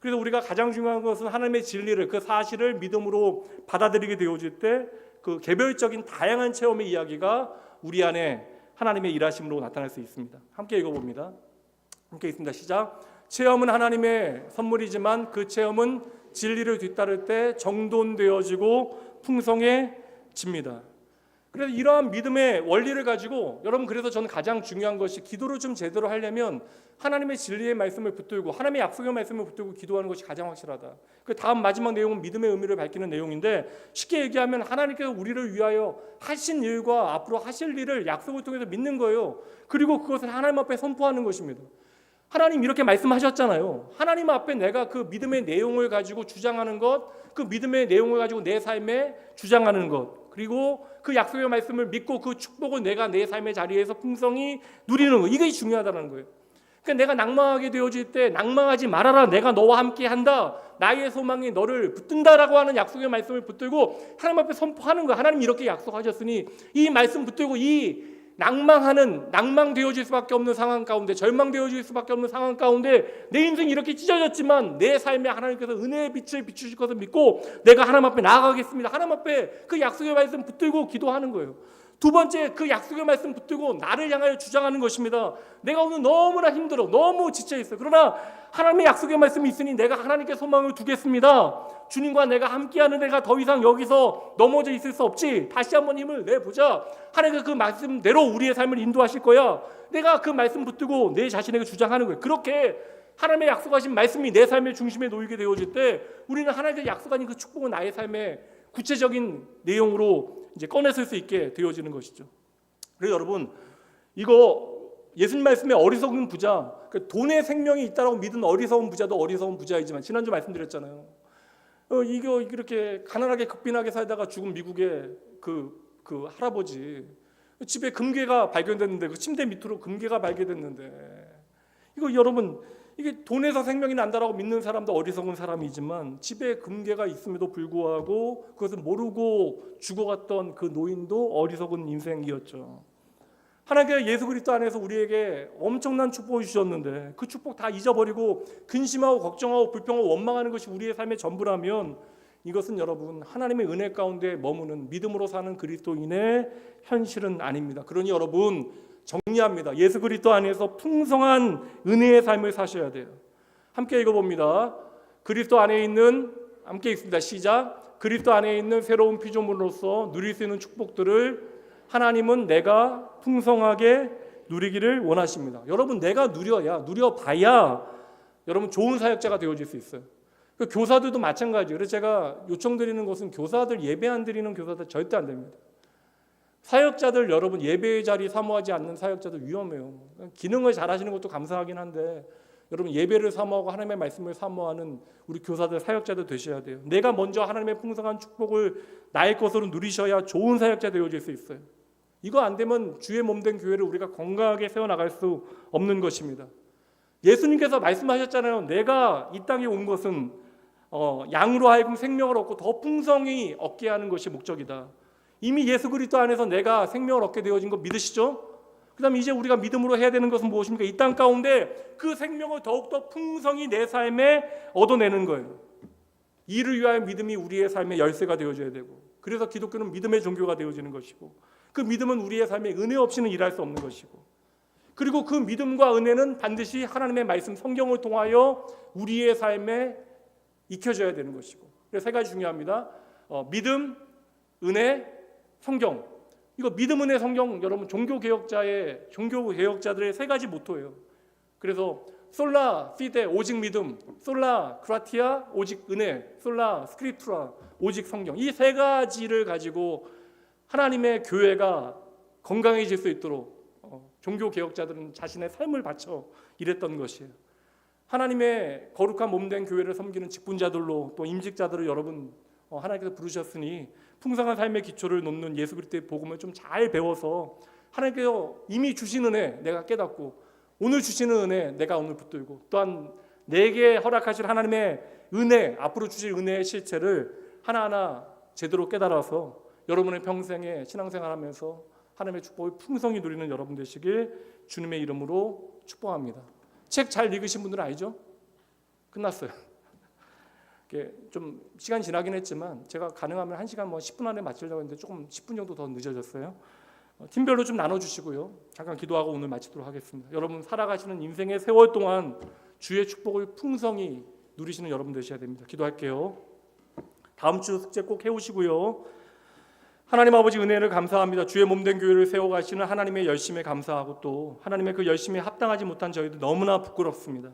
그래서 우리가 가장 중요한 것은 하나님의 진리를, 그 사실을 믿음으로 받아들이게 되어질 때 그 개별적인 다양한 체험의 이야기가 우리 안에 하나님의 일하심으로 나타날 수 있습니다. 함께 읽어봅니다. 함께 있습니다. 시작. 체험은 하나님의 선물이지만 그 체험은 진리를 뒤따를 때 정돈되어지고 풍성해집니다. 그래서 이러한 믿음의 원리를 가지고 여러분, 그래서 저는 가장 중요한 것이 기도를 좀 제대로 하려면 하나님의 진리의 말씀을 붙들고 하나님의 약속의 말씀을 붙들고 기도하는 것이 가장 확실하다. 그 다음 마지막 내용은 믿음의 의미를 밝히는 내용인데, 쉽게 얘기하면 하나님께서 우리를 위하여 하신 일과 앞으로 하실 일을 약속을 통해서 믿는 거예요. 그리고 그것을 하나님 앞에 선포하는 것입니다. 하나님 이렇게 말씀하셨잖아요. 하나님 앞에 내가 그 믿음의 내용을 가지고 주장하는 것, 그 믿음의 내용을 가지고 내 삶에 주장하는 것, 그리고 그 약속의 말씀을 믿고 그 축복을 내가 내 삶의 자리에서 풍성히 누리는 것, 이게 중요하다는 거예요. 그러니까 내가 낭망하게 되어질 때 낭망하지 말아라, 내가 너와 함께 한다, 나의 소망이 너를 붙든다라고 하는 약속의 말씀을 붙들고 하나님 앞에 선포하는 거예요. 하나님 이렇게 약속하셨으니 이 말씀 붙들고 이 낭망되어질 수밖에 없는 상황 가운데, 절망되어질 수밖에 없는 상황 가운데 내 인생이 이렇게 찢어졌지만 내 삶에 하나님께서 은혜의 빛을 비추실 것을 믿고 내가 하나님 앞에 나아가겠습니다. 하나님 앞에 그 약속의 말씀 붙들고 기도하는 거예요. 두 번째, 그 약속의 말씀 붙들고 나를 향하여 주장하는 것입니다. 내가 오늘 너무나 힘들어, 너무 지쳐있어. 그러나 하나님의 약속의 말씀이 있으니 내가 하나님께 소망을 두겠습니다. 주님과 내가 함께하는 내가 더 이상 여기서 넘어져 있을 수 없지. 다시 한번 힘을 내보자. 하나님께서 그 말씀대로 우리의 삶을 인도하실 거야. 내가 그 말씀 붙들고 내 자신에게 주장하는 거예요. 그렇게 하나님의 약속하신 말씀이 내 삶의 중심에 놓이게 되어질 때 우리는 하나님의 약속하신 그 축복을 나의 삶에 구체적인 내용으로 이제 꺼내쓸 수 있게 되어지는 것이죠. 그래서 여러분, 이거 예수님 말씀에 어리석은 부자, 돈에 생명이 있다라고 믿은 어리석은 부자도 어리석은 부자이지만, 지난주 말씀드렸잖아요. 이거 이렇게 가난하게 극빈하게 살다가 죽은 미국의 그 할아버지, 집에 금괴가 발견됐는데, 그 침대 밑으로 금괴가 발견됐는데, 이거 여러분, 이게 돈에서 생명이 난다라고 믿는 사람도 어리석은 사람이지만 집에 금괴가 있음에도 불구하고 그것을 모르고 죽어갔던 그 노인도 어리석은 인생이었죠. 하나님께서 예수 그리스도 안에서 우리에게 엄청난 축복을 주셨는데 그 축복 다 잊어버리고 근심하고 걱정하고 불평하고 원망하는 것이 우리의 삶의 전부라면, 이것은 여러분 하나님의 은혜 가운데 머무는 믿음으로 사는 그리스도인의 현실은 아닙니다. 그러니 여러분, 정리합니다. 예수 그리스도 안에서 풍성한 은혜의 삶을 사셔야 돼요. 함께 읽어봅니다. 그리스도 안에 있는, 함께 읽습니다. 시작. 그리스도 안에 있는 새로운 피조물로서 누릴 수 있는 축복들을 하나님은 내가 풍성하게 누리기를 원하십니다. 여러분, 내가 누려봐야 여러분 좋은 사역자가 되어질 수 있어요. 그 교사들도 마찬가지예요. 그래서 제가 요청드리는 것은 교사들 예배 안 드리는 교사들 절대 안 됩니다. 사역자들 여러분, 예배의 자리 사모하지 않는 사역자들 위험해요. 기능을 잘하시는 것도 감사하긴 한데 여러분, 예배를 사모하고 하나님의 말씀을 사모하는 우리 교사들, 사역자들 되셔야 돼요. 내가 먼저 하나님의 풍성한 축복을 나의 것으로 누리셔야 좋은 사역자 되어질 수 있어요. 이거 안 되면 주의 몸된 교회를 우리가 건강하게 세워나갈 수 없는 것입니다. 예수님께서 말씀하셨잖아요. 내가 이 땅에 온 것은 양으로 하여금 생명을 얻고 더 풍성히 얻게 하는 것이 목적이다. 이미 예수 그리스도 안에서 내가 생명을 얻게 되어진 거 믿으시죠? 그 다음에 이제 우리가 믿음으로 해야 되는 것은 무엇입니까? 이 땅 가운데 그 생명을 더욱더 풍성히 내 삶에 얻어내는 거예요. 이를 위하여 믿음이 우리의 삶의 열쇠가 되어줘야 되고, 그래서 기독교는 믿음의 종교가 되어지는 것이고, 그 믿음은 우리의 삶에 은혜 없이는 일할 수 없는 것이고, 그리고 그 믿음과 은혜는 반드시 하나님의 말씀 성경을 통하여 우리의 삶에 익혀져야 되는 것이고, 그래서 세 가지 중요합니다. 믿음, 은혜, 성경. 이거 믿음, 은혜, 성경, 여러분 종교 개혁자들의 세 가지 모토예요. 그래서 솔라 피데 오직 믿음, 솔라 그라티아 오직 은혜, 솔라 스크립투라 오직 성경, 이 세 가지를 가지고 하나님의 교회가 건강해질 수 있도록 종교 개혁자들은 자신의 삶을 바쳐 일했던 것이에요. 하나님의 거룩한 몸된 교회를 섬기는 직분자들로 또 임직자들을 여러분 하나님께서 부르셨으니 풍성한 삶의 기초를 놓는 예수 그리스도의 복음을 좀 잘 배워서 하나님께서 이미 주신 은혜 내가 깨닫고 오늘 주시는 은혜 내가 오늘 붙들고 또한 내게 허락하실 하나님의 은혜, 앞으로 주실 은혜의 실체를 하나하나 제대로 깨달아서 여러분의 평생에 신앙생활하면서 하나님의 축복을 풍성히 누리는 여러분 되시길 주님의 이름으로 축복합니다. 책 잘 읽으신 분들은 알죠? 끝났어요. 좀 시간이 지나긴 했지만 제가 가능하면 1시간 10분 안에 마치려고 했는데 조금 10분 정도 더 늦어졌어요. 팀별로 좀 나눠주시고요. 잠깐 기도하고 오늘 마치도록 하겠습니다. 여러분 살아가시는 인생의 세월 동안 주의 축복을 풍성히 누리시는 여러분 되셔야 됩니다. 기도할게요. 다음 주 숙제 꼭 해오시고요. 하나님 아버지 은혜를 감사합니다. 주의 몸된 교회를 세워가시는 하나님의 열심에 감사하고 또 하나님의 그 열심에 합당하지 못한 저희도 너무나 부끄럽습니다.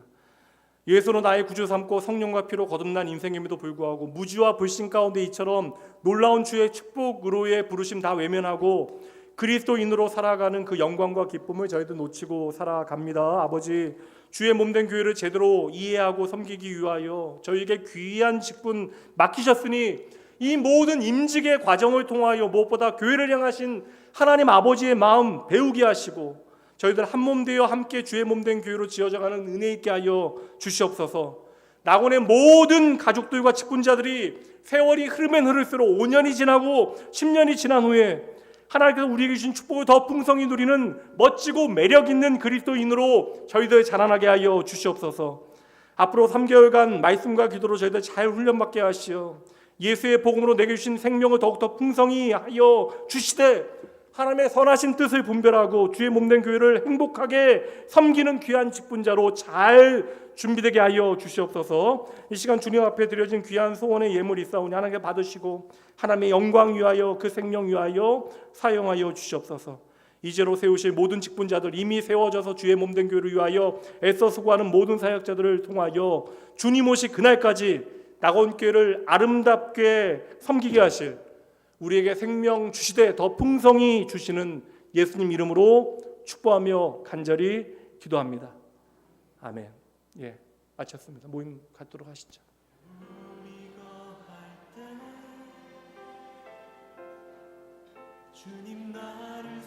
예수로 나의 구주 삼고 성령과 피로 거듭난 인생임에도 불구하고 무지와 불신 가운데 이처럼 놀라운 주의 축복으로의 부르심 다 외면하고 그리스도인으로 살아가는 그 영광과 기쁨을 저희도 놓치고 살아갑니다. 아버지, 주의 몸된 교회를 제대로 이해하고 섬기기 위하여 저희에게 귀한 직분 맡기셨으니 이 모든 임직의 과정을 통하여 무엇보다 교회를 향하신 하나님 아버지의 마음 배우게 하시고 저희들 한몸 되어 함께 주의 몸된 교회로 지어져가는 은혜 있게 하여 주시옵소서. 낙원의 모든 가족들과 직분자들이 세월이 흐르면 흐를수록 5년이 지나고 10년이 지난 후에 하나님께서 우리에게 주신 축복을 더 풍성히 누리는 멋지고 매력 있는 그리스도인으로 저희들 자라나게 하여 주시옵소서. 앞으로 3개월간 말씀과 기도로 저희들 잘 훈련받게 하시어 예수의 복음으로 내게 주신 생명을 더욱더 풍성히 하여 주시되 하나님의 선하신 뜻을 분별하고 주의 몸된 교회를 행복하게 섬기는 귀한 직분자로 잘 준비되게 하여 주시옵소서. 이 시간 주님 앞에 드려진 귀한 소원의 예물이 있사오니 하나님께 받으시고 하나님의 영광 위하여 그 생명 위하여 사용하여 주시옵소서. 이제로 세우실 모든 직분자들, 이미 세워져서 주의 몸된 교회를 위하여 애써 수고하는 모든 사역자들을 통하여 주님 오실 그날까지 낙원교회를 아름답게 섬기게 하실 우리에게 생명 주시되 더 풍성히 주시는 예수님 이름으로 축복하며 간절히 기도합니다. 아멘. 예, 마쳤습니다. 모임 갖도록 하시죠. 주님 나를